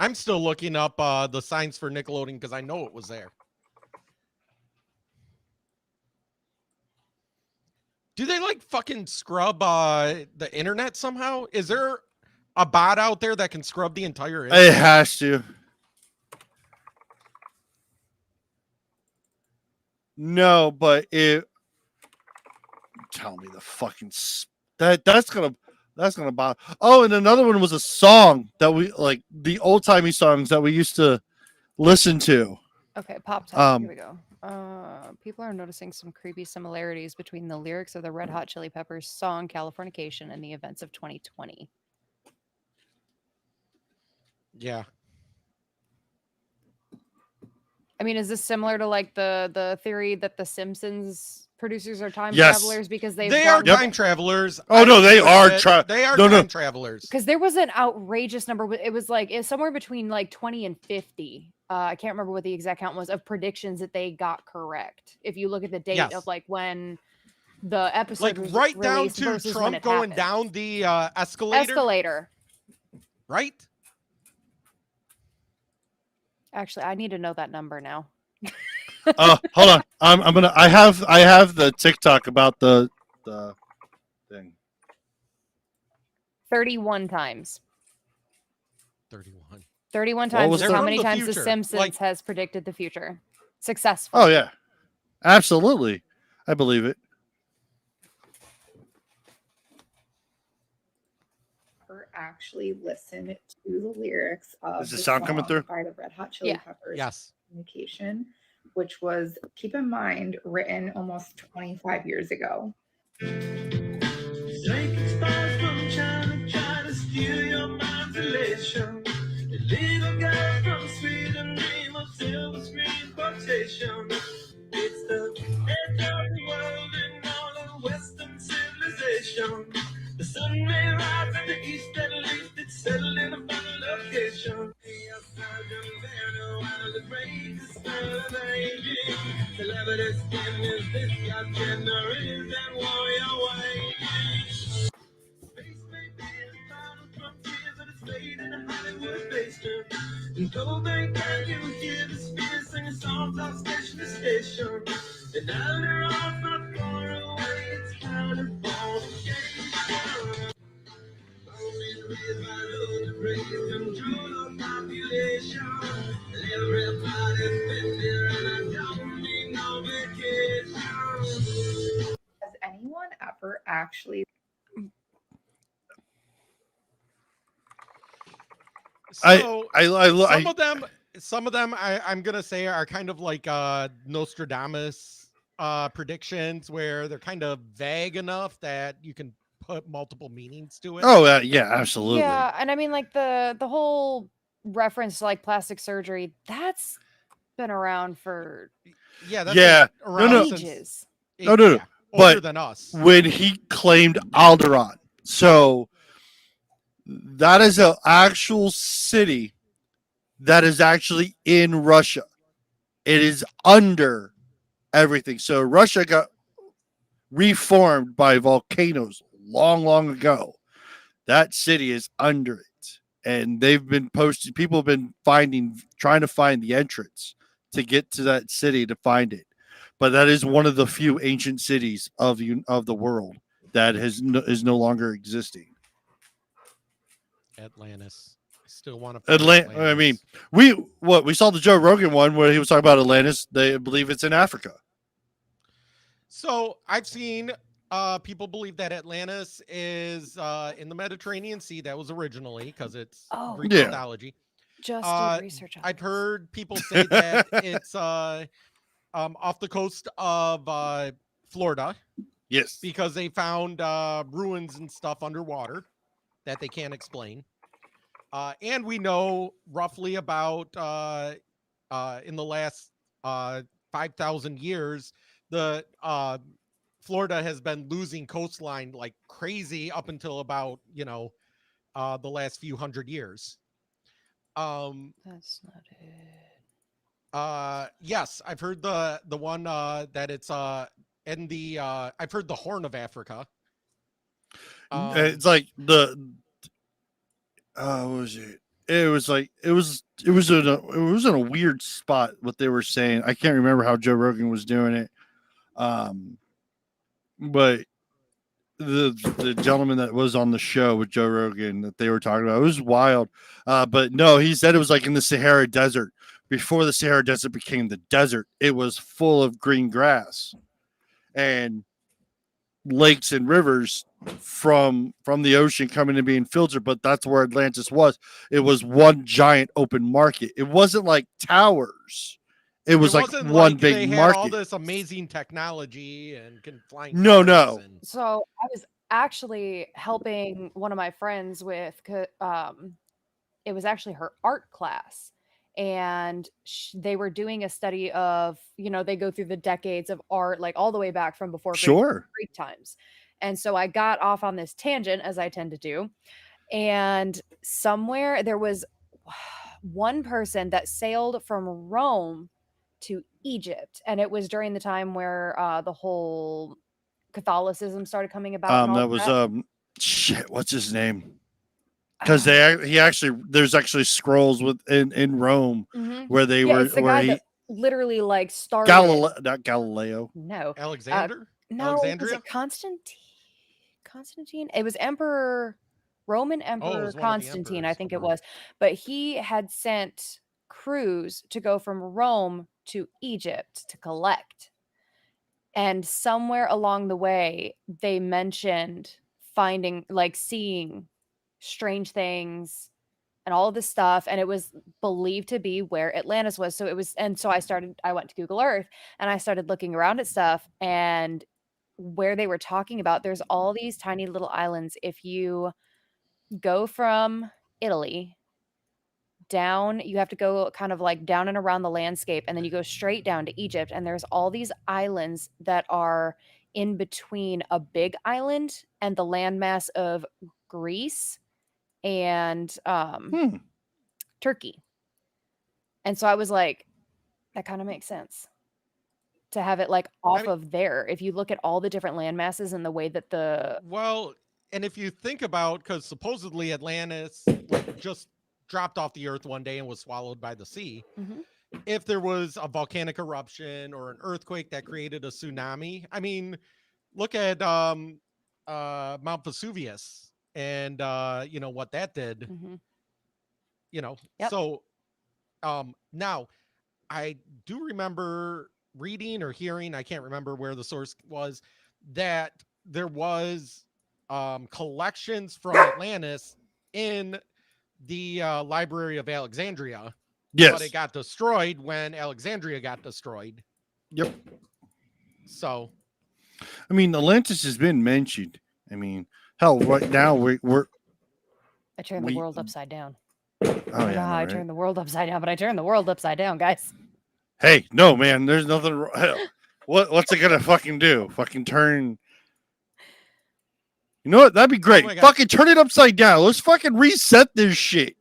I'm still looking up the signs for Nickelodeon because I know it was there. Do they like fucking scrub the internet somehow? Is there a bot out there that can scrub the entire internet? It has to. No, but it. Tell me the fucking that's gonna bother. Oh, and another one was a song that we like, the old timey songs that we used to listen to. Okay, pop time. Here Um, we go. People are noticing some creepy similarities between the lyrics of the Red Hot Chili Peppers song "Californication" and the events of 2020. Yeah. I mean, is this similar to like the theory that the Simpsons producers are time Yes. travelers because They are Yep. time travelers. Oh, no, they are They are no, no. time travelers. Because there was an outrageous number. It was like it's somewhere between like 20 and 50. I can't remember what the exact count was of predictions that they got correct. If you look at the date Yes. of like when the episode Like was right down released to versus when Trump it going happened. down the escalator, Escalator. right? Actually, I need to know that number now. Hold on. I'm gonna. I have the TikTok about the thing. 31 times. 31. 31 What times was is the- how From many the times The future, Simpsons like- has predicted the future. Successfully. Oh yeah, absolutely. I believe it. Or actually listen to the lyrics of Is the the sound coming song through? by the Red Hot Chili Yeah. Peppers, Yes. Communication, which was, keep in mind, written almost 25 years ago. Taking stars from China, trying to steal your mind's elation. Illegal guy from Sweden, dream of silver screen quotation. It's the end of the world and all of Western civilization. The sun may rise in the east, at least it's settled in a final location. The Sergeant Banner, one of the greatest of aging. Celebrity skin is this God gender is that warrior waiting. Space may be the final frontier, but it's made in a Hollywood basement. And go back and you hear the spear singing songs off station to station. And now they're all not far away, it's California. Only raised by those who praise control of population. Everybody's been there and I don't need no vacation. Has anyone ever actually So Some of them I'm gonna say are kind of like Nostradamus predictions, where they're kind of vague enough that you can put multiple meanings to it. Oh yeah, absolutely. Yeah, and I mean, like the whole reference to like plastic surgery, that's been around for Yeah, that's Yeah. like around no. since ages. No, no, yeah, but older than us. When he claimed Alderaan, so that is an actual city that is actually in Russia. It is under everything. So Russia got reformed by volcanoes long, long ago. That city is under it. And they've been posting, people have been trying to find the entrance to get to that city to find it. But that is one of the few ancient cities of the world that is no longer existing. Atlantis. I still want to. I mean, we saw the Joe Rogan one where he was talking about Atlantis. They believe it's in Africa. So I've seen people believe that Atlantis is in the Mediterranean Sea. That was originally because it's Oh. Greek Yeah. mythology. Just Uh, did research on I've this. heard people say that it's off the coast of Florida Yes. because they found ruins and stuff underwater that they can't explain. And we know roughly about in the last 5,000 years, the Florida has been losing coastline like crazy up until about the last few hundred years. That's not it. Yes, I've heard the one that it's in the I've heard the Horn of Africa. It's like what was it? It was in a weird spot. What they were saying, I can't remember how Joe Rogan was doing it. But the gentleman that was on the show with Joe Rogan that they were talking about, it was wild. But no, he said it was like in the Sahara Desert. Before the Sahara Desert became the desert, it was full of green grass and lakes and rivers from the ocean coming and being filtered. But that's where Atlantis was. It was one giant open market. It wasn't like towers. It was like wasn't one like they big had market. all this amazing technology and can fly. No, cars no. and- So I was actually helping one of my friends with it was actually her art class, and they were doing a study of, they go through the decades of art, like all the way back from before Sure. Greek times. And so I got off on this tangent, as I tend to do, and somewhere there was one person that sailed from Rome to Egypt, and it was during the time where the whole Catholicism started coming about. And all That was that. shit. What's his name? Because there's actually scrolls in Rome Mhm. where they Yeah, were it's the where guy he that literally like started. Not Galileo. No, Alexander? no, was Alexandria? it Constantine? It was Roman Oh, it Emperor was one of the Constantine, I emperors. think it was. But he had sent crews to go from Rome to Egypt to collect. And somewhere along the way, they mentioned seeing strange things and all of this stuff. And it was believed to be where Atlantis was. So I went to Google Earth and I started looking around at stuff, and where they were talking about, there's all these tiny little islands. If you go from Italy down, you have to go kind of like down and around the landscape, and then you go straight down to Egypt, and there's all these islands that are in between a big island and the landmass of Greece and Hmm. Turkey. And so I was like, that kind of makes sense to have it like off mean- of there. If you look at all the different land masses and the way that Well, and if you think about, because supposedly Atlantis like just dropped off the earth one day and was swallowed by the sea. Mhm. If there was a volcanic eruption or an earthquake that created a tsunami, I mean, look at Mount Vesuvius and what that did. Mhm. Yep. So now I do remember reading or hearing, I can't remember where the source was, that there was collections from Atlantis in the Library of Alexandria, Yes. but it got destroyed when Alexandria got destroyed. Yep. So I mean, Atlantis has been mentioned. I mean, hell, right now we're I turned the world upside down. oh I yeah, I right? turned the world upside down, but I turned the world upside down, guys. Hey, no, man, there's nothing. Hell, what's it gonna fucking do? Fucking turn. You know what? That'd be great. my God. Fucking turn it upside down. Let's fucking reset this shit.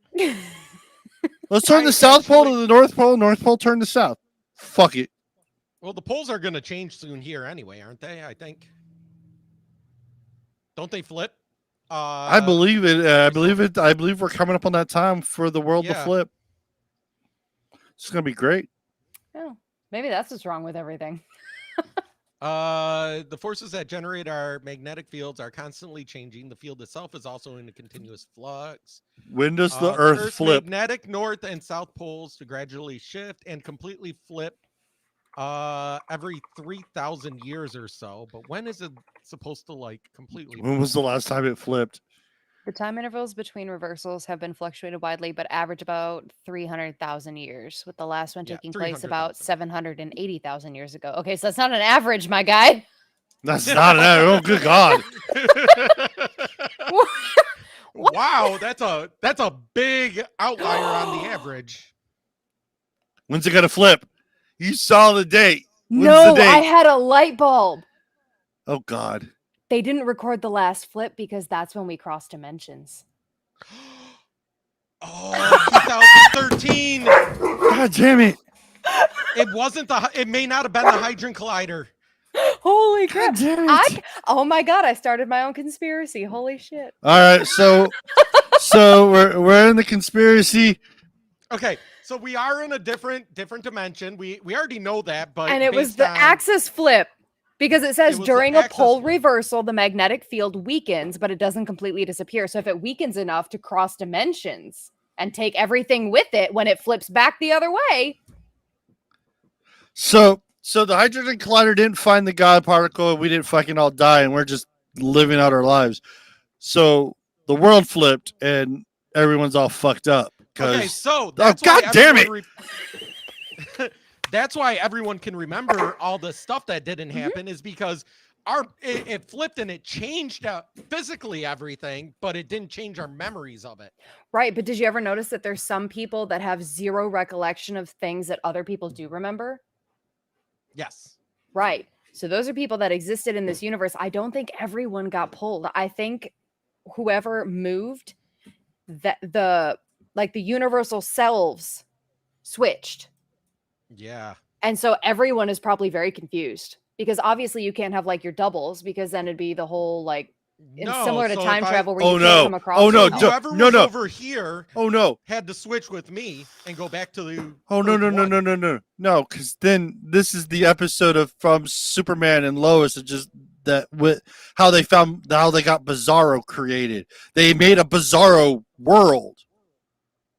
Let's turn the South Pole to the North Pole. North Pole turn to South. Fuck it. well, the poles are going to change soon here anyway, aren't they? I think. Don't they flip? I believe it. I believe it. I believe we're coming up on that time for the world to Yeah. flip. It's gonna be great. Oh, maybe that's what's wrong with everything. The forces that generate our magnetic fields are constantly changing. The field itself is also in a continuous flux. When does the The Earth Earth's flip? magnetic north and south poles to gradually shift and completely flip every 3,000 years or so. But when is it supposed to like completely When was the last time it flipped? The time intervals between reversals have been fluctuated widely, but average about 300,000 years, with the last one Yeah, taking place about 300,000. 780,000 years ago. Okay, so that's not an average, my guy. That's not an error. Oh, good God. Wow, that's a big outlier on the average. When's it gonna flip? You saw the date. When's No, the date? I had a light bulb. Oh God. They didn't record the last flip because that's when we crossed dimensions. Oh, 2013. God damn it. It wasn't it may not have been the Hadron Collider. Holy crap. God damn it. Oh my God, I started my own conspiracy. Holy shit. All right, so we're in the conspiracy. Okay, so we are in a different dimension. We already know that, but And it was based the on- axis flip because it says It was the during a axis pole flip. reversal, the magnetic field weakens, but it doesn't completely disappear. So if it weakens enough to cross dimensions and take everything with it when it flips back the other way. So the hydrogen collider didn't find the God particle, and we didn't fucking all die, and we're just living out our lives. So the world flipped, and everyone's all fucked up. Okay, Because so that's God why damn everyone that's why everyone can remember all the stuff that didn't happen is because it flipped and it changed physically everything, but it didn't change our memories of it. Right. But did you ever notice that there's some people that have zero recollection of things that other people do remember? Yes. Right. So those are people that existed in this universe. I don't think everyone got pulled. I think whoever moved, that the universal selves switched. Yeah. And so everyone is probably very confused. because obviously you can't have like your doubles because then it'd be the whole like it's No, similar to so time if I- travel where Oh, you no. can't come across. Oh, no, yourself. don't- Whoever no, was no. over here Oh no. had to switch with me and go back to the. Oh no Earth no no one. no no no no! Because then this is the episode of from Superman and Lois. It just that with how they got Bizarro created. They made a Bizarro world.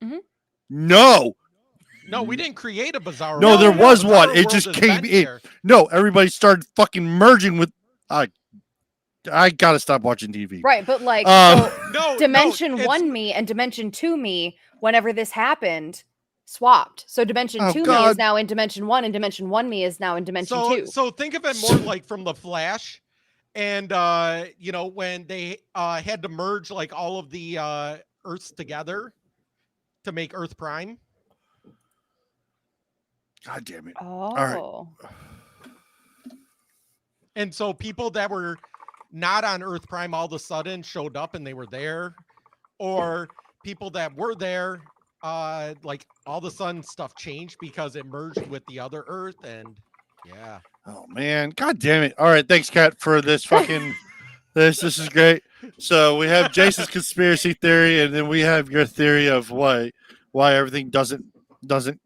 Mhm. No, No, we didn't create a Bizarro. No, world. there The was Bizarro one. It world just has came been in. here. no! Everybody started fucking merging with. I gotta stop watching TV. Right, but like Um, so No, Dimension no, it's- 1 me and Dimension 2 me, whenever this happened, swapped. So Dimension Oh, 2 me God. is now in Dimension 1, and Dimension 1 me is now in Dimension 2. So think of it more like from the Flash, and you know when they had to merge like all of the Earths together to make Earth Prime. God damn it! Oh. right. And so people that were not on Earth Prime all of a sudden showed up and they were there, or people that were there, like all of a sudden stuff changed because it merged with the other Earth, and yeah. Oh man, God damn it! All right, thanks, Kat, for this fucking this. This is great. So we have Jason's conspiracy theory, and then we have your theory of why everything doesn't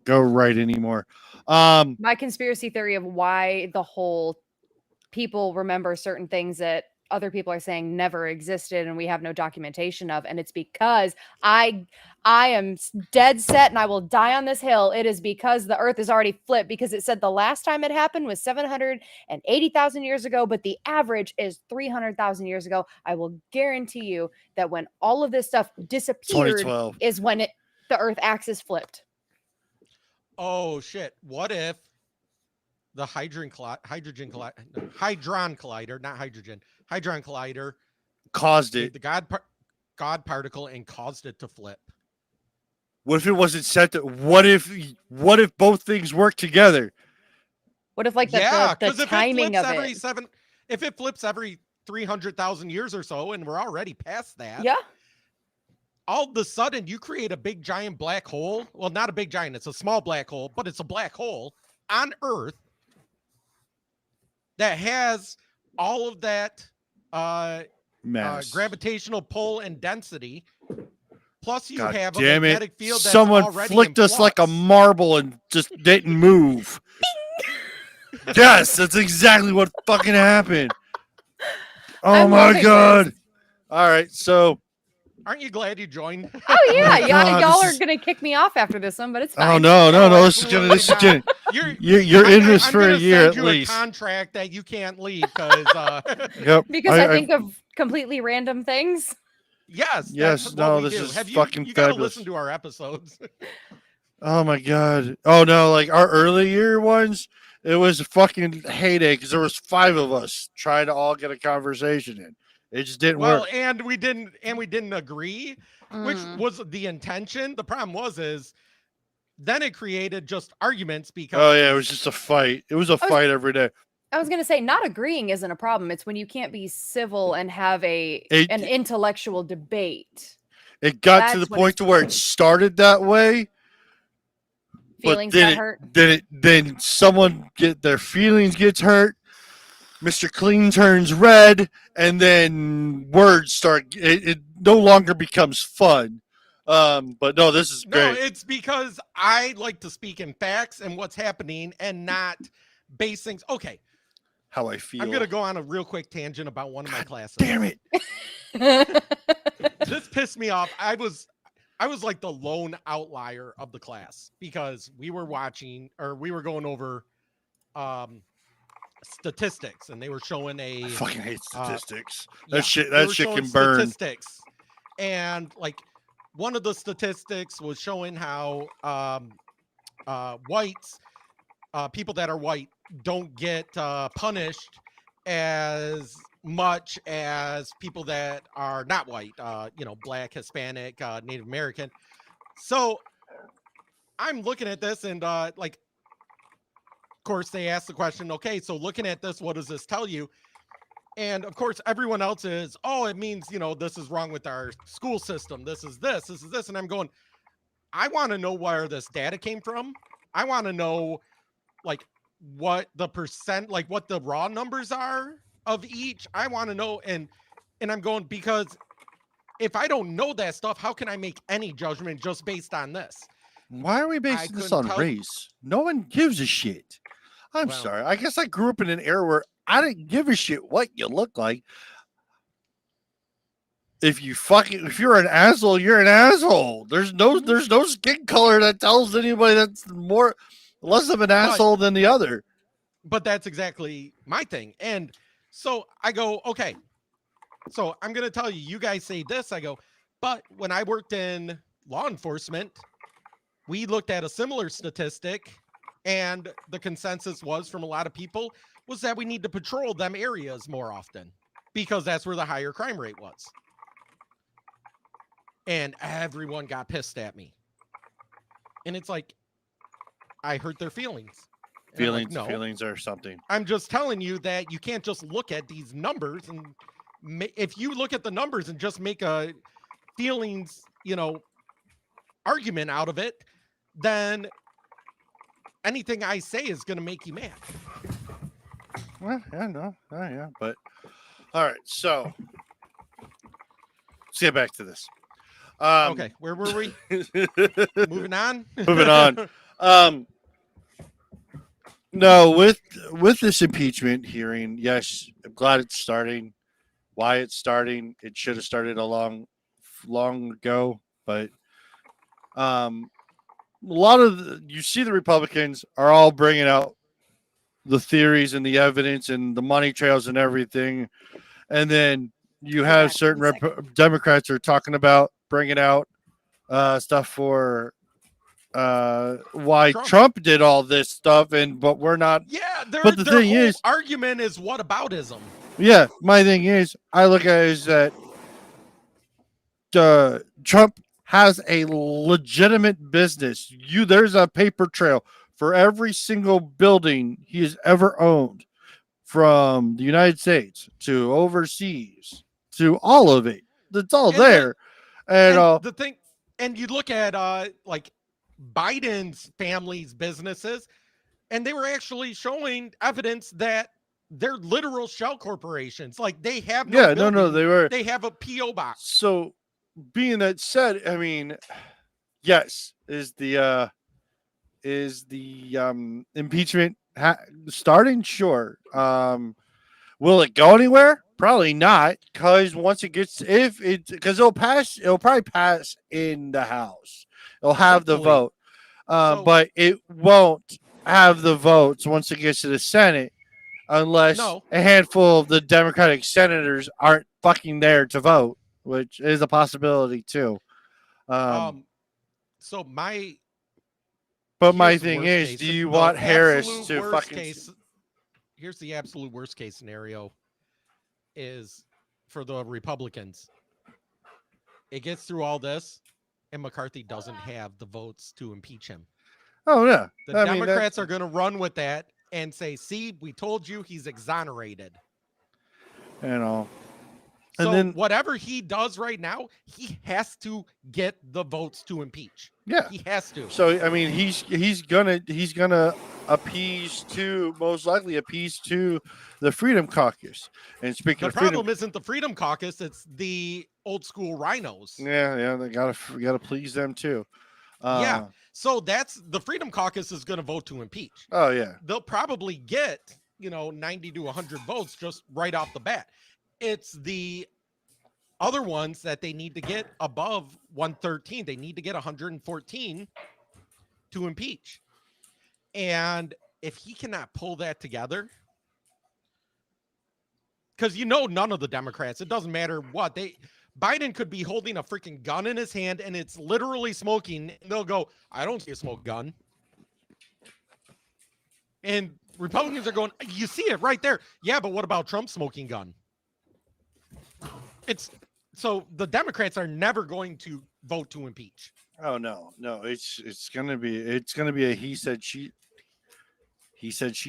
go right anymore. My conspiracy theory of why the whole people remember certain things that other people are saying never existed and we have no documentation of, and it's because I am dead set and I will die on this hill. It is because the earth is already flipped, because it said the last time it happened was 780,000 years ago, but the average is 300,000 years ago. I will guarantee you that when all of this stuff disappeared 2012. is when the earth axis flipped. Oh shit! What if the hadron collider, not hydrogen, hadron collider, Caused made it. the God particle and caused it to flip? What if it wasn't set to? What if both things work together? What if like the, Yeah, the, because the if it timing flips of every it? if it flips every 300,000 years or so, and we're already past that, Yeah. all of a sudden you create a big giant black hole. Well, not a big giant, it's a small black hole, but it's a black hole on Earth that has all of that Mass. gravitational pull and density. Plus, you God have a damn it! magnetic field that's Someone already flicked in us like a flux. marble and just didn't move. Yes, that's exactly what fucking happened. Oh I'm my loving god! this. All right, so Aren't you glad you joined? Oh yeah, God, y'all this are is- gonna kick me off after this one, but it's oh fine. no, Oh, this is absolutely getting you're in this for a gonna year send at you least. A contract that you can't leave because Yep. Because I think of completely random things. yes, Yes, that's no, what we this do. is Have you, fucking you gotta fabulous. listen to our episodes. Oh my god. Oh no, like our earlier ones, it was a fucking heyday because there was 5 of us trying to all get a conversation in. It just didn't Well, work. and we didn't agree, which Mm. was the intention. The problem is then it created just arguments because Oh yeah, it was just a fight. It was a fight every day. I was gonna say not agreeing isn't a problem. It's when you can't be civil and have an intellectual debate. It got to That's the when point to where it started that way, Feelings but then got it, hurt. then someone get their feelings gets hurt. Mr. Clean turns red, and then words start. It no longer becomes fun. But no, this is no, great. it's because I like to speak in facts and what's happening and not base things. Okay, How I feel. I'm gonna go on a real quick tangent about one of my classes. Damn it! This pissed me off. I was like the lone outlier of the class because we were going over statistics, and they were showing I fucking hate statistics. yeah, that shit. they That were shit showing can burn. statistics, and like one of the statistics was showing how whites, people that are white, don't get punished as much as people that are not white, black, Hispanic, Native American. So I'm looking at this and of course they ask the question, okay, so looking at this, what does this tell you? And of course everyone else is, oh, it means, this is wrong with our school system. This is this. And I'm going, I want to know where this data came from. I want to know what the percent, like what the raw numbers are of each. I want to know, and I'm going, because if I don't know that stuff, how can I make any judgment just based on this? Why are we basing this couldn't on tell- race? No one gives a shit. I'm Well- sorry. I guess I grew up in an era where I didn't give a shit what you look like. If you're an asshole, you're an asshole. There's no skin color that tells anybody that's less of an asshole than the other. But that's exactly my thing. And so I go, okay, so I'm going to tell you, you guys say this. I go, but when I worked in law enforcement, we looked at a similar statistic, and the consensus was from a lot of people was that we need to patrol them areas more often because that's where the higher crime rate was. And everyone got pissed at me. And it's like, I hurt their feelings. And I'm like, no. Feelings are something. I'm just telling you that you can't just look at these numbers and if you look at the numbers and just make a feelings, argument out of it, then anything I say is going to make you mad. Well, yeah, no, yeah, but all right. So let's get back to this. Okay, where were we? Moving on. Moving on. No, with this impeachment hearing, yes, I'm glad it's starting. Why it's starting? It should have started long ago, but a lot of you see the Republicans are all bringing out the theories and the evidence and the money trails and everything, and then you have certain Democrats are talking about bringing out stuff for why Trump did all this stuff, but we're not. Yeah, but the thing is, argument is whataboutism. Yeah, my thing is, I look at it as that Trump has a legitimate business. There's a paper trail for every single building he has ever owned, from the United States to overseas to all of it. It's all there. And the thing, and you look at like Biden's family's businesses, and they were actually showing evidence that they're literal shell corporations. Like they have they have a PO box. So being that said, I mean, yes, is the impeachment starting? Sure. Will it go anywhere? Probably not, because once it gets, it'll probably pass in the House. It'll have the vote, but it won't have the votes once it gets to the Senate, unless a handful of the Democratic senators aren't fucking there to vote, which is a possibility too. So my thing is, do you want Harris to fucking? Here's the absolute worst case scenario is for the Republicans. It gets through all this and McCarthy doesn't have the votes to impeach him. Oh, yeah. The Democrats are going to run with that and say, see, we told you he's exonerated. And so then whatever he does right now, he has to get the votes to impeach. Yeah, he has to. So I mean, he's gonna most likely appease to the Freedom Caucus. And speaking of problem isn't the Freedom Caucus; it's the old school rhinos. Yeah, they gotta please them too. Yeah, so that's the Freedom Caucus is going to vote to impeach. Oh yeah, they'll probably get 90 to 100 votes just right off the bat. It's the other ones that they need to get above 113. They need to get 114 to impeach. And if he cannot pull that together, because none of the Democrats, it doesn't matter what Biden could be holding a freaking gun in his hand and it's literally smoking. And they'll go, I don't see a smoke gun. And Republicans are going, you see it right there. Yeah, but what about Trump's smoking gun? So the Democrats are never going to vote to impeach. Oh no, it's gonna be a he said she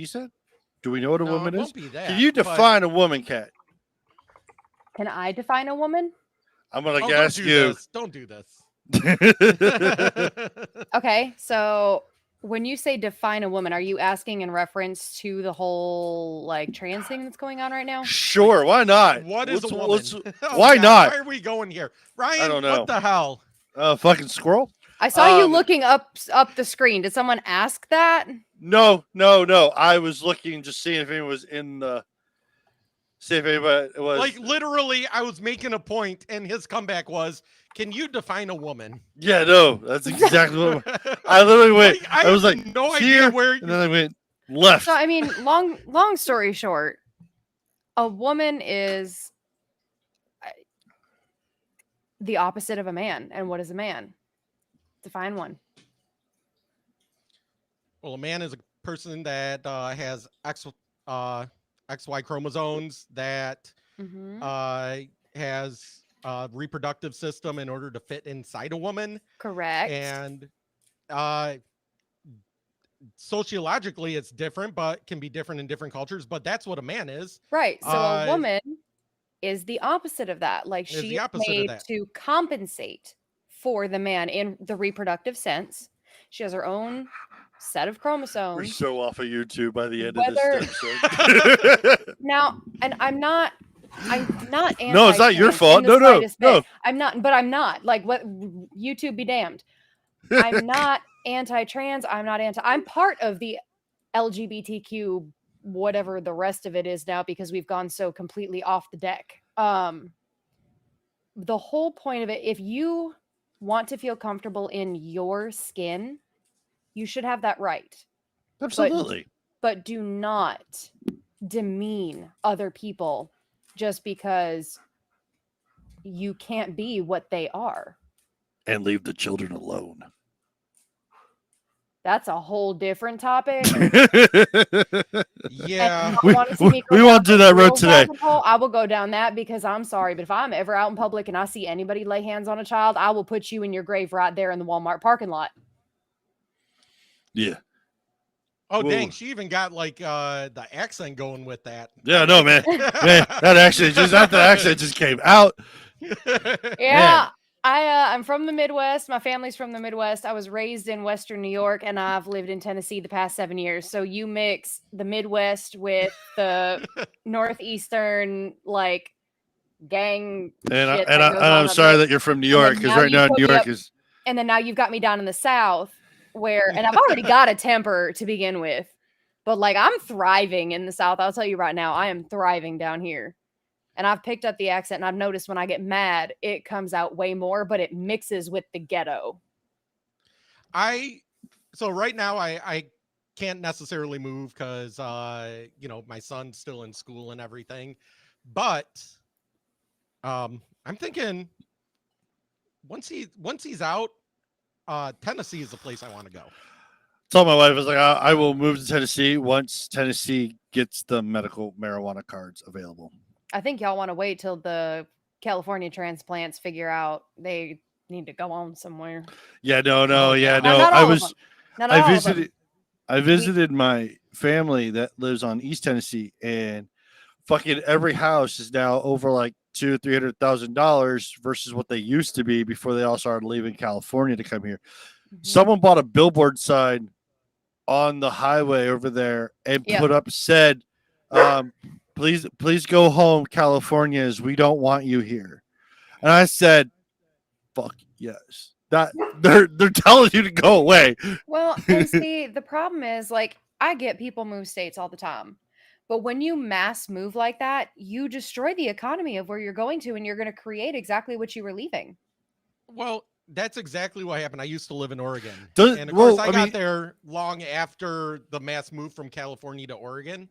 said. Do we know what a woman is? Can you define a woman, Kat? Can I define a woman? I'm gonna ask you. Don't do this. Okay, so When you say define a woman, are you asking in reference to the whole like trans thing that's going on right now? Sure, why not? What is a woman? Let's- Oh, why God, not? Why are we going here, Ryan? don't know. What the hell? Fucking squirrel. I saw you Um, looking up the screen. Did someone ask that? No. I was looking, just seeing if anyone was in the. See if anybody was. Like literally, I was making a point, and his comeback was, "Can you define a woman?" Yeah, no, that's exactly what I literally went. Like, I was have like, no here, idea where. and then I went left. So I mean, long story short, a woman is the opposite of a man. And what is a man? Define one. Well, a man is a person that has XY chromosomes that Mm-hmm. has a reproductive system in order to fit inside a woman, Correct. and sociologically it's different, but can be different in different cultures. But that's what a man is. Right. So Uh, a woman is the opposite of that. Like Is she the is opposite of made that. to compensate for the man in the reproductive sense. She has her own set of We're chromosomes. so off of YouTube by the end Whether- of this episode. Now, and I'm not anti. No, it's not your fault. No. I'm not, but I'm not. Like what YouTube be damned. I'm not anti-trans. I'm part of the LGBTQ, whatever the rest of it is now, because we've gone so completely off the deck. The whole point of it, if you want to feel comfortable in your skin, you should have that right. Absolutely. But do not demean other people just because you can't be what they are. And leave the children alone. That's a whole different topic. Yeah. We- we won't do that road real today. rabbit hole, I will go down that because I'm sorry, but if I'm ever out in public and I see anybody lay hands on a child, I will put you in your grave right there in the Walmart parking lot. Yeah. Oh Whoa. dang, she even got like the accent going with that. Yeah, no, man. Man, that accent just came out. Yeah. I'm from the Midwest. My family's from the Midwest. I was raised in Western New York and I've lived in Tennessee the past 7 years. So you mix the Midwest with the Northeastern, like, gang. And, shit and, that goes on I'm up sorry there. that you're from New And then York, because now right you now put New me York up- is. And then now you've got me down in the South and I've already got a temper to begin with, but like I'm thriving in the South. I'll tell you right now, I am thriving down here. And I've picked up the accent and I've noticed when I get mad, it comes out way more, but it mixes with the ghetto. So right now I can't necessarily move because my son's still in school and everything. But I'm thinking once he's out, Tennessee is the place I want to go. Told my wife, I was like, I will move to Tennessee once Tennessee gets the medical marijuana cards available. I think y'all want to wait till the California transplants figure out they need to go on somewhere. Yeah, no. Oh, Yeah, yeah. no. Not I all of was. them. Not I all of them. visited. I visited my family that lives on East Tennessee, and fucking every house is now over like $200,000-$300,000 versus what they used to be before they all started leaving California to come here. Mhm. Someone bought a billboard sign on the highway over there and Yeah. put up said, please go home, Californians. We don't want you here. And I said, fuck yes. That they're telling you to go away. Well, and see, the problem is like I get people move states all the time. But when you mass move like that, you destroy the economy of where you're going to and you're going to create exactly what you were leaving. Well, that's exactly what happened. I used to live in Oregon. Does- And of well, course, I I got mean- there long after the mass move from California to Oregon.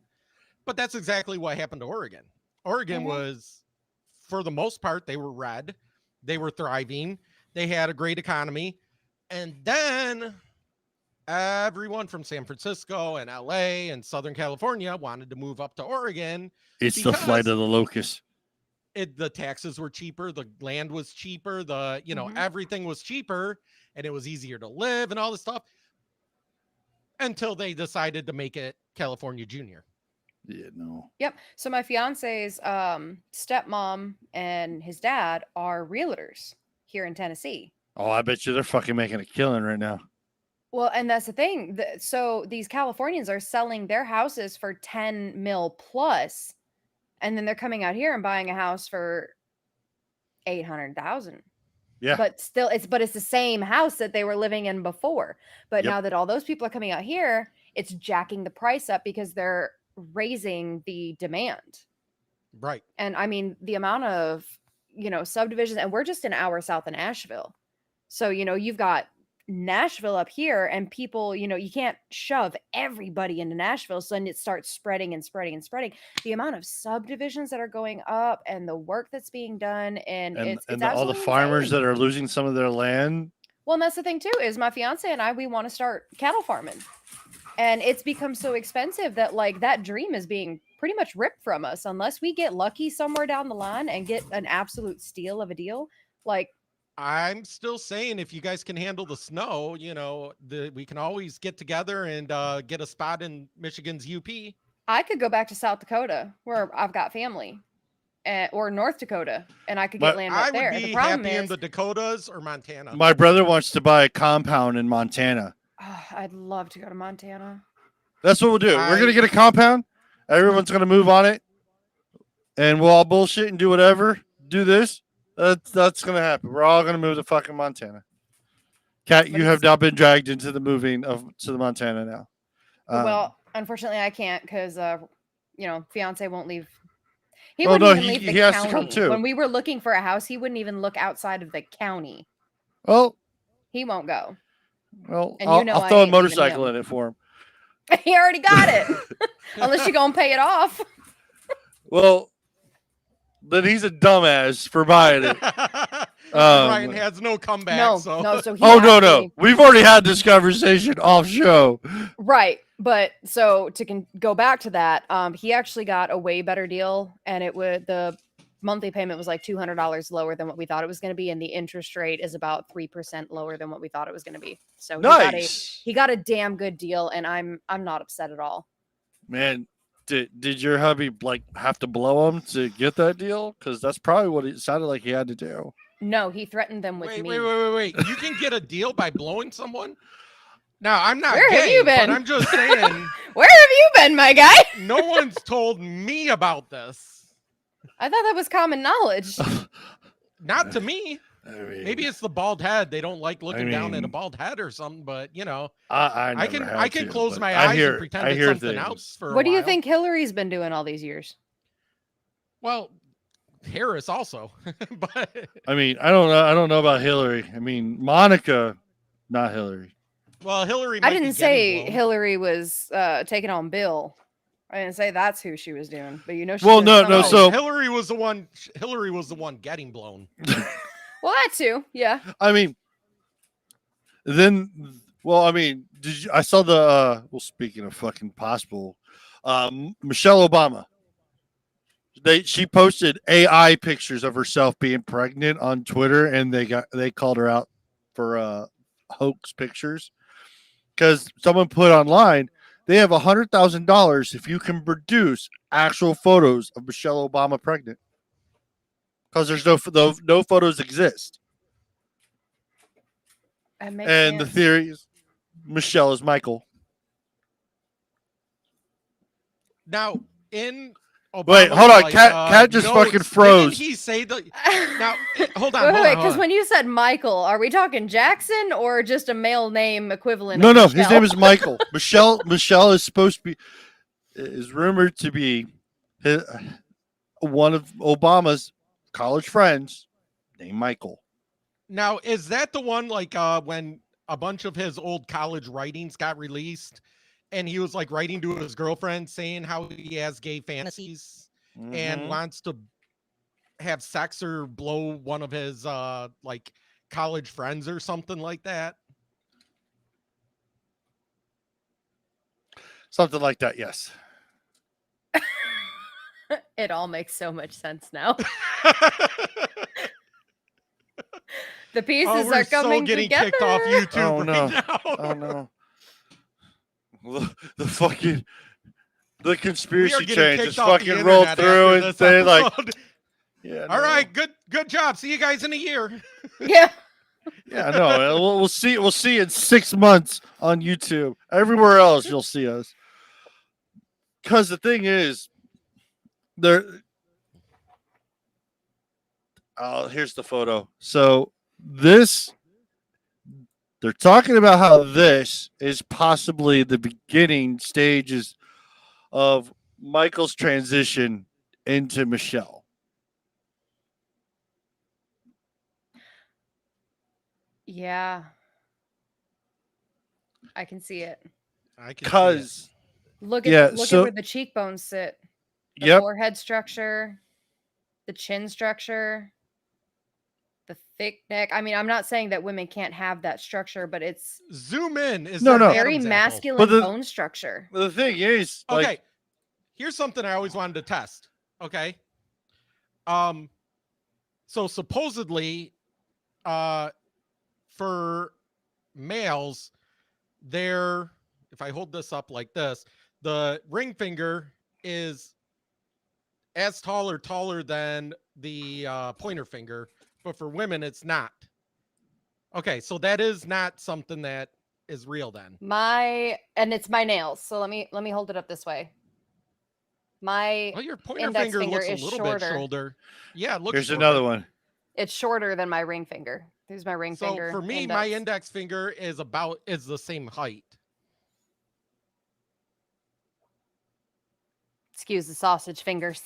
But that's exactly what happened to Oregon. Oregon Mhm. was, for the most part, they were red. They were thriving. They had a great economy. And then everyone from San Francisco and LA and Southern California wanted to move up to Oregon. It's the flight Because- of the locust. The taxes were cheaper, the land was cheaper, Mhm. everything was cheaper, and it was easier to live and all this stuff until they decided to make it California Junior. Yeah, no. Yep. So my fiance's stepmom and his dad are realtors here in Tennessee. Oh, I bet you they're fucking making a killing right now. Well, and that's the thing. So these Californians are selling their houses for 10 mil plus, and then they're coming out here and buying a house for 800,000. Yeah. But still, it's the same house that they were living in before. But Yep. now that all those people are coming out here, it's jacking the price up because they're raising the demand. Right. And I mean, the amount of, subdivisions, and we're just an hour south of Nashville. So, you've got Nashville up here, and people, you can't shove everybody into Nashville. So then it starts spreading and spreading and spreading. The amount of subdivisions that are going up and the work that's being done, and it's all the absolutely farmers insane. that are losing some of their land. Well, and that's the thing too, is my fiance and I, we want to start cattle farming. And it's become so expensive that like that dream is being pretty much ripped from us unless we get lucky somewhere down the line and get an absolute steal of a deal. Like, I'm still saying if you guys can handle the snow, we can always get together and get a spot in Michigan's UP. I could go back to South Dakota where I've got family, or North Dakota, and I could get But land I right would there. be The problem happy in is, the Dakotas or Montana. My brother wants to buy a compound in Montana. I'd love to go to Montana. That's what we'll do. We're I- gonna get a compound. Everyone's gonna move on it, and we'll all bullshit and do whatever. Do this. That's gonna happen. We're all gonna move to fucking Montana. Kat, you have now been dragged into the moving to the Montana now. Well, unfortunately, I can't because, fiance won't leave. He Oh, wouldn't no, even leave he the has county. to come too. When we were looking for a house, he wouldn't even look outside of the county. Oh, He won't go. well, And I'll, you know I'll I throw a ain't leaving motorcycle him. in it for him. He already got it. Unless you're gonna pay it off. Well, then he's a dumbass for buying it. Ryan has no comeback. No, so. no. So he Oh no, no, actually- we've already had this conversation off show. Right, but so to go back to that, he actually got a way better deal, and the monthly payment was like $200 lower than what we thought it was going to be, and the interest rate is about 3% lower than what we thought it was going to be. So Nice, he got a damn good deal, and I'm not upset at all. man. Did your hubby like have to blow him to get that deal? Because that's probably what it sounded like he had to do. No, he threatened them with Wait, me. wait. You can get a deal by blowing someone? Now, I'm not Where have gay, you been? but I'm just saying, Where have you been, my guy? no one's told me about this. I thought that was common knowledge. Not to me. I mean, Maybe it's the bald head. They don't like looking down at a mean- bald head or something, but I I can never I had can to, close but my I eyes hear- and pretend I it's hear something things. else for a What do you while. think Hillary's been doing all these years? Well, Harris also. But I mean, I don't know about Hillary. I mean, Monica, not Hillary. well, Hillary I might be didn't say getting blown. Hillary was taking on Bill. I didn't say that's who she was doing, but she's Well, doing no, something. so- Hillary was the one getting blown. Well, that too, yeah. I mean, then, well, I mean, I saw the, well, speaking of fucking possible, Michelle Obama, she posted AI pictures of herself being pregnant on Twitter, and they called her out for hoax pictures because someone put online they have $100,000 if you can produce actual photos of Michelle Obama pregnant because there's no photos exist. That makes And the sense. theory is Michelle is Michael. Now, in Wait, Obama's, hold on. like, Cat just notes, fucking froze. Didn't he say the now? Hold on, Wait, hold wait, on, because hold when you said Michael, are we talking Jackson or just a male name equivalent? No, of no, his Michelle? name is Michael. Michelle is supposed to be is rumored to be one of Obama's college friends named Michael. Now, is that the one like when a bunch of his old college writings got released and he was like writing to his girlfriend saying how he has gay fantasies and Mhm. wants to have sex or blow one of his like college friends or something like that? Something like that, yes. It all makes so much sense now. The pieces Oh, we're are coming so getting together. kicked off YouTube Oh, right no. now. Oh no. The fucking the We are conspiracy getting chain kicked just off the fucking rolled internet through after and this say like, episode. yeah. All no. right, good job. See you guys in a year. Yeah. Yeah, no, we'll see. We'll see in 6 months on YouTube. Everywhere else, you'll see us. Because the thing is, there. Oh, here's the photo. So this, they're talking about how this is possibly the beginning stages of Michael's transition into Michelle. Yeah. I can see it. I can see it. Because Look Yeah, at so- where the cheekbones sit. The yep, forehead structure, the chin structure, the thick neck. I mean, I'm not saying that women can't have that structure, but it's Zoom in. Is No, that no. an very Adam's apple? masculine But the- bone structure. the thing is, like, Okay. Here's something I always wanted to test. Okay. So supposedly, for males, they're, if I hold this up like this, the ring finger is as taller than the pointer finger, but for women, it's not. Okay, so that is not something that is real then. And it's my nails. So let me hold it up this way. My Well, your pointer index finger finger looks a is little shorter. bit shoulder. Yeah, it looks here's shorter. another one. It's shorter than my ring finger. Here's my ring So finger. for me, my index finger is the same height. Excuse the sausage fingers.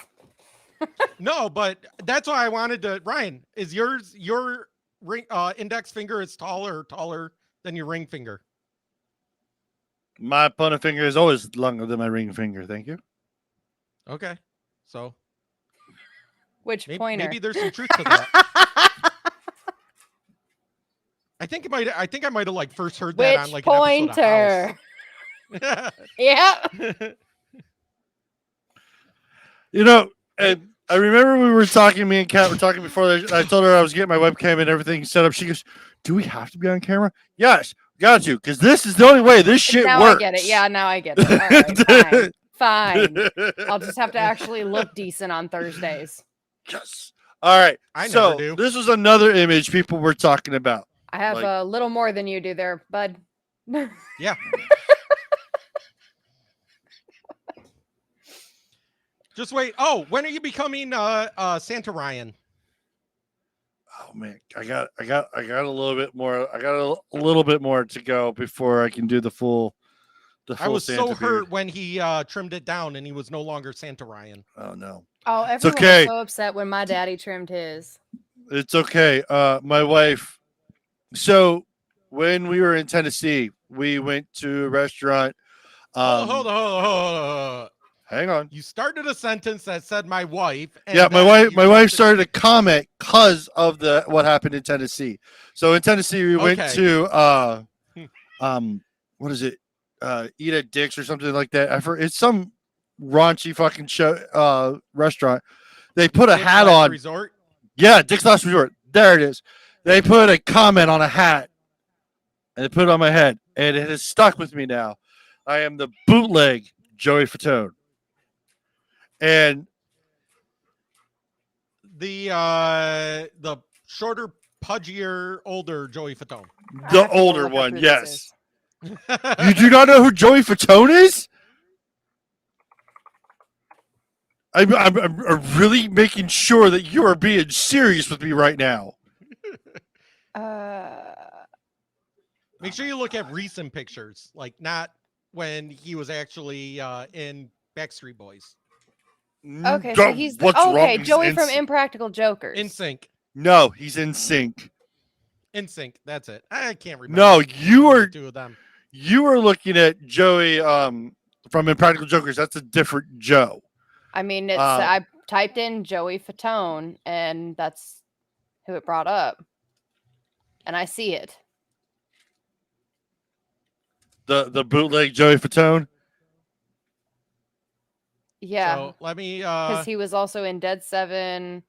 No, but that's why I wanted to. Ryan, is your ring index finger is taller than your ring finger? My pointer finger is always longer than my ring finger. Thank you. Okay, so Which maybe, pointer? maybe there's some truth to that. I think I might have like first heard that on Which like an episode pointer? of House. Yeah. You know, and I remember we were talking. Me and Kat were talking before. I told her I was getting my webcam and everything set up. She goes, "Do we have to be on camera?" Yes, got to, because this is the only way this shit Now works. I get it. Yeah, now I get it. All right, fine. Fine. I'll just have to actually look decent on Thursdays. Yes. All right. I so never do. this was another image people were talking about. I have Like- a little more than you do there, bud. Yeah. Just wait. Oh, when are you becoming Santa Ryan? Oh man, I got a little bit more. I got a little bit more to go before I can do the full. I was Santa so beard. hurt when he trimmed it down and he was no longer Santa Ryan. Oh no, Oh, everyone okay. was so upset when my daddy trimmed his. it's okay. My wife. So when we were in Tennessee, we went to a restaurant. Hold on. Hang on. You started a sentence that said my wife. And Yeah, my then wife. you My wife jumped started a comment because of what happened in Tennessee. So in Tennessee, we went Okay. to what is it? Eat at Dick's or something like that. It's some raunchy fucking show restaurant. They put a Dick's hat Last on. Resort. Yeah, Dick's Last Resort. There it is. They put a comment on a hat and they put it on my head, and it has stuck with me now. I am the bootleg Joey Fatone. And The shorter, pudgier, older Joey Fatone. I the have to go older look up one, who this yes. is. You do not know who Joey Fatone is? I'm really making sure that you are being serious with me right now. Make sure you look at recent pictures, like not when he was actually in Backstreet Boys. Okay, so he's What's wrong? okay. He's Joey in from sync. Impractical Jokers. In Sync. No, he's in sync. In Sync. That's it. I can't remember. No, you the are two of them. looking at Joey from Impractical Jokers. That's a different Joe. I mean, it's Uh, I typed in Joey Fatone, and that's who it brought up, and I see it. The bootleg Joey Fatone. Yeah, So let me because he was also in Dead Seven,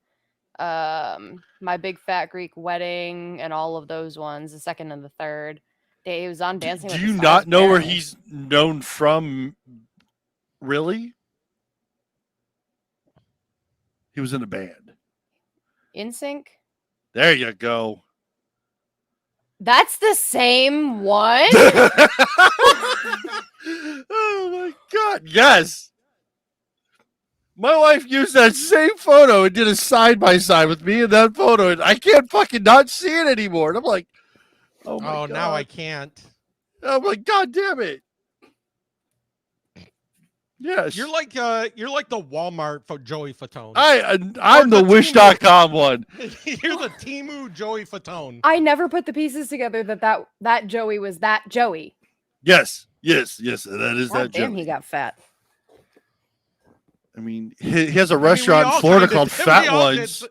My Big Fat Greek Wedding, and all of those ones, the second and the third. He was on Dancing Do with the you Stars, not know where apparently. he's known from? Really? He was in a band. In Sync? There you go. That's the same one? Oh my god, yes. My wife used that same photo and did a side by side with me in that photo, and I can't fucking not see it anymore. And I'm like, oh my god. now I can't. I'm like, god damn it. Yes. You're like the Walmart for Joey Fatone. I'm the the wish.com one. You're the Timu Joey Fatone. I never put the pieces together that Joey was that Joey. Yes. That is God that damn, Joey. he got fat. I mean, he has a I mean, restaurant we in all Florida kinda called did- Fat we all did Ones. s-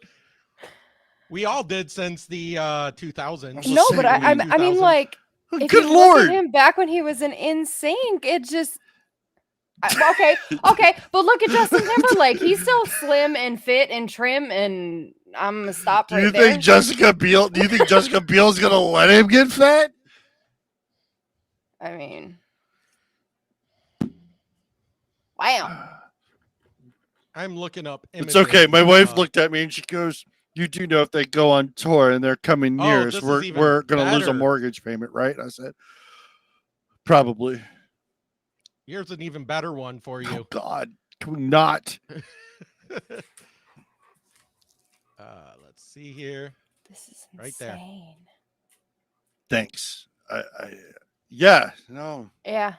We all did since the 2000s. just No, but saying, I mean, mean, 2000. like, if Good you lord. look at him back when he was in NSYNC, it just okay, but look at Justin Timberlake. He's still slim and fit and trim, and I'm gonna stop Do right you there. think Jessica Biel? Do you think Jessica Biel's gonna let him get fat? I mean, wow. I'm looking up. It's okay. My wife looked. looked at me and she goes, "You do know if they go on tour and they're coming Oh, near us, this is we're even gonna lose a better. mortgage payment, right?" I said, "Probably." Here's an even better one for Oh you. God, can we not? Let's see here. This is Right there. insane. Thanks. Yeah, no, Yeah.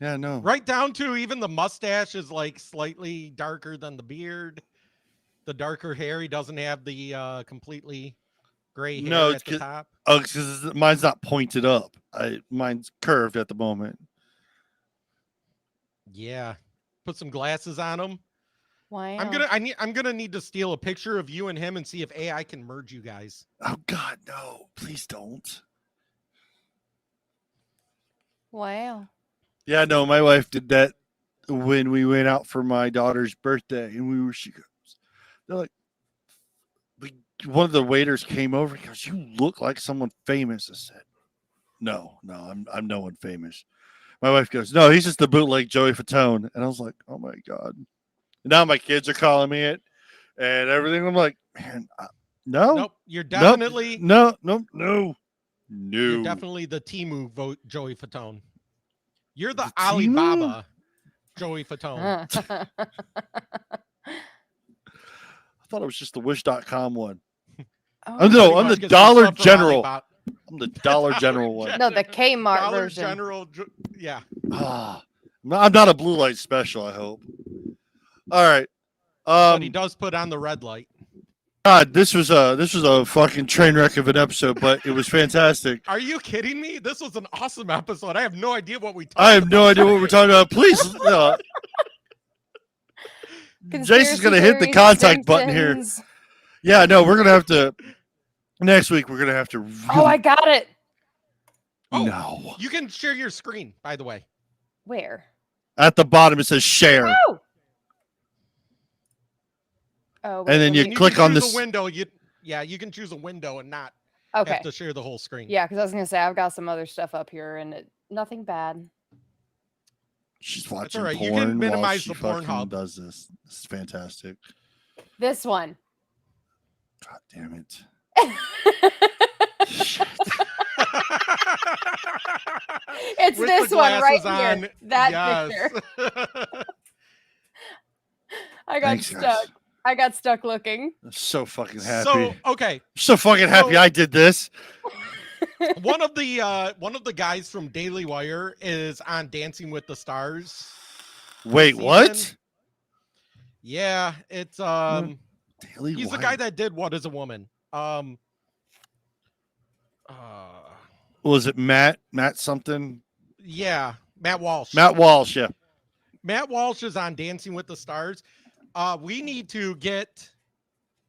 yeah, no. Right down to even the mustache is like slightly darker than the beard. The darker hair, he doesn't have the completely gray hair No, at it's the top. Oh, because mine's not pointed up. Mine's curved at the moment. Yeah. Put some glasses on him. Wow. I'm gonna need to steal a picture of you and him and see if AI can merge you guys. Oh God, no! Please don't. Wow. Yeah, no, my wife did that when we went out for my daughter's birthday, and she goes, they're like, one of the waiters came over. He goes, "You look like someone famous." I said, "No, I'm no one famous." My wife goes, "No, he's just the bootleg Joey Fatone," and I was like, "Oh my god!" And now my kids are calling me it, and everything. I'm like, man, no, Nope. You're definitely no. you're definitely the Timu Joey Fatone. You're the The Temu? Alibaba Joey Fatone. I thought it was just the Wish.com one. Oh, No, Pretty I'm much the gets Dollar stuff from General. Alibaba. I'm the Dollar General one. no, the Kmart Dollar version. General. Yeah. Ah, I'm not a blue light special. I hope. All right. But he does put on the red light. God, this was a fucking train wreck of an episode, but it was fantastic. Are you kidding me? This was an awesome episode. I have no idea what we talked I have no about idea what today. we're talking about. Please, Jason's gonna hit the Conspiracy contact button here. Simpsons. Yeah, no, we're gonna have to. Next week, we're gonna have to. Oh, I got it. Oh. No. You can share your screen, by the way. Where? At the bottom, it says share. Oh. Oh, And then wait, you let And me- click can on choose this- a window. You can choose a window and not Okay. have to share the whole screen. Yeah, because I was gonna say I've got some other stuff up here, and nothing bad. She's watching all right. You porn can while minimize she the fucking Pornhub. does this. This is fantastic. This one. God damn it. It's With this the one right glasses here. That Yes. picture. I got Thanks, guys. stuck. I got stuck looking. I'm so fucking happy. So okay, So fucking happy so- I did this. one of the guys from Daily Wire is on Dancing with the Stars. Wait, what? season. Yeah, it's Daily he's the Wire. guy that did What Is a Woman. Was it Matt something? Yeah, Matt Walsh. Matt Walsh, yeah. Matt Walsh is on Dancing with the Stars. We need to get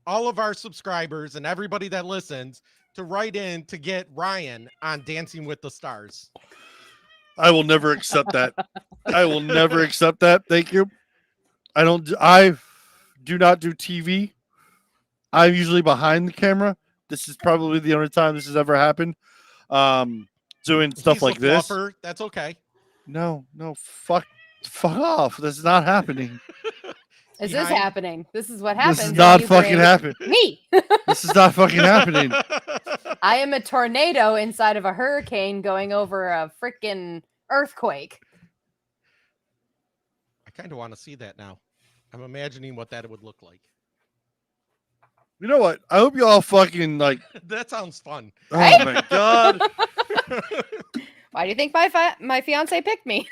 all of our subscribers and everybody that listens to write in to get Ryan on Dancing with the Stars. I will never accept that. I will never accept that. Thank you. I do not do TV. I'm usually behind the camera. This is probably the only time this has ever happened. Doing stuff He's like a this. fluffer. That's okay. No, fuck off. This is not happening. Is this Behind- happening? This is what happens. This is when not you fucking bring happening. Me. This is not fucking happening. I am a tornado inside of a hurricane going over a freaking earthquake. I kind of want to see that now. I'm imagining what that would look like. You know what? I hope you all fucking like. That sounds fun. Oh Right? my god! Why do you think my fiance picked me?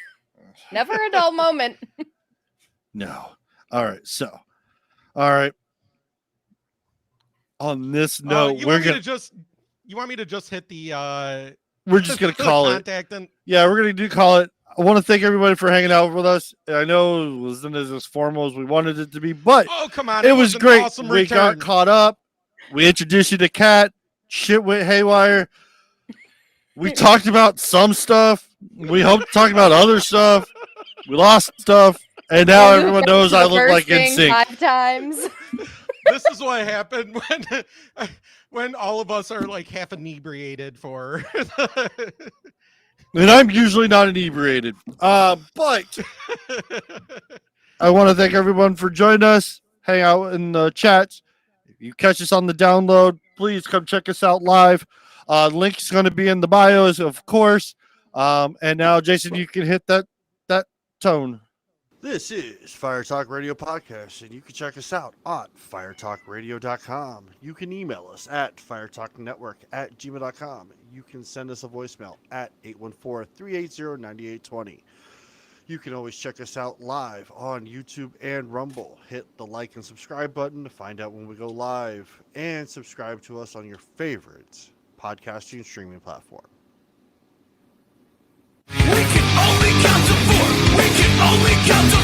Never a dull moment. No. All right. So, all right. On this note, you we're want me gonna to just you want me to just hit the we're just gonna call it. contact and Yeah, we're gonna call it. I want to thank everybody for hanging out with us. I know it wasn't as formal as we wanted it to be, but oh come on, it was an great. awesome We got return. caught up. We introduced you to Kat. Shit went haywire. We talked about some stuff. We hope to talk about other stuff. We lost stuff, and now You everyone got knows to I the look like first thing NSYNC. 5 times. This is what happened when all of us are like half inebriated for And I'm usually not inebriated. But I want to thank everyone for joining us. Hang out in the chats. If you catch us on the download, please come check us out live. Link's going to be in the bios, of course. And now, Jason, you can hit that tone. This is Fire Talk Radio Podcast, and you can check us out on firetalkradio.com. You can email us at firetalknetwork@gmail.com. You can send us a voicemail at 814-380-9820. You can always check us out live on YouTube and Rumble. Hit the like and subscribe button to find out when we go live, and subscribe to us on your favorite podcasting streaming platform. We can only count to 4. We can only count to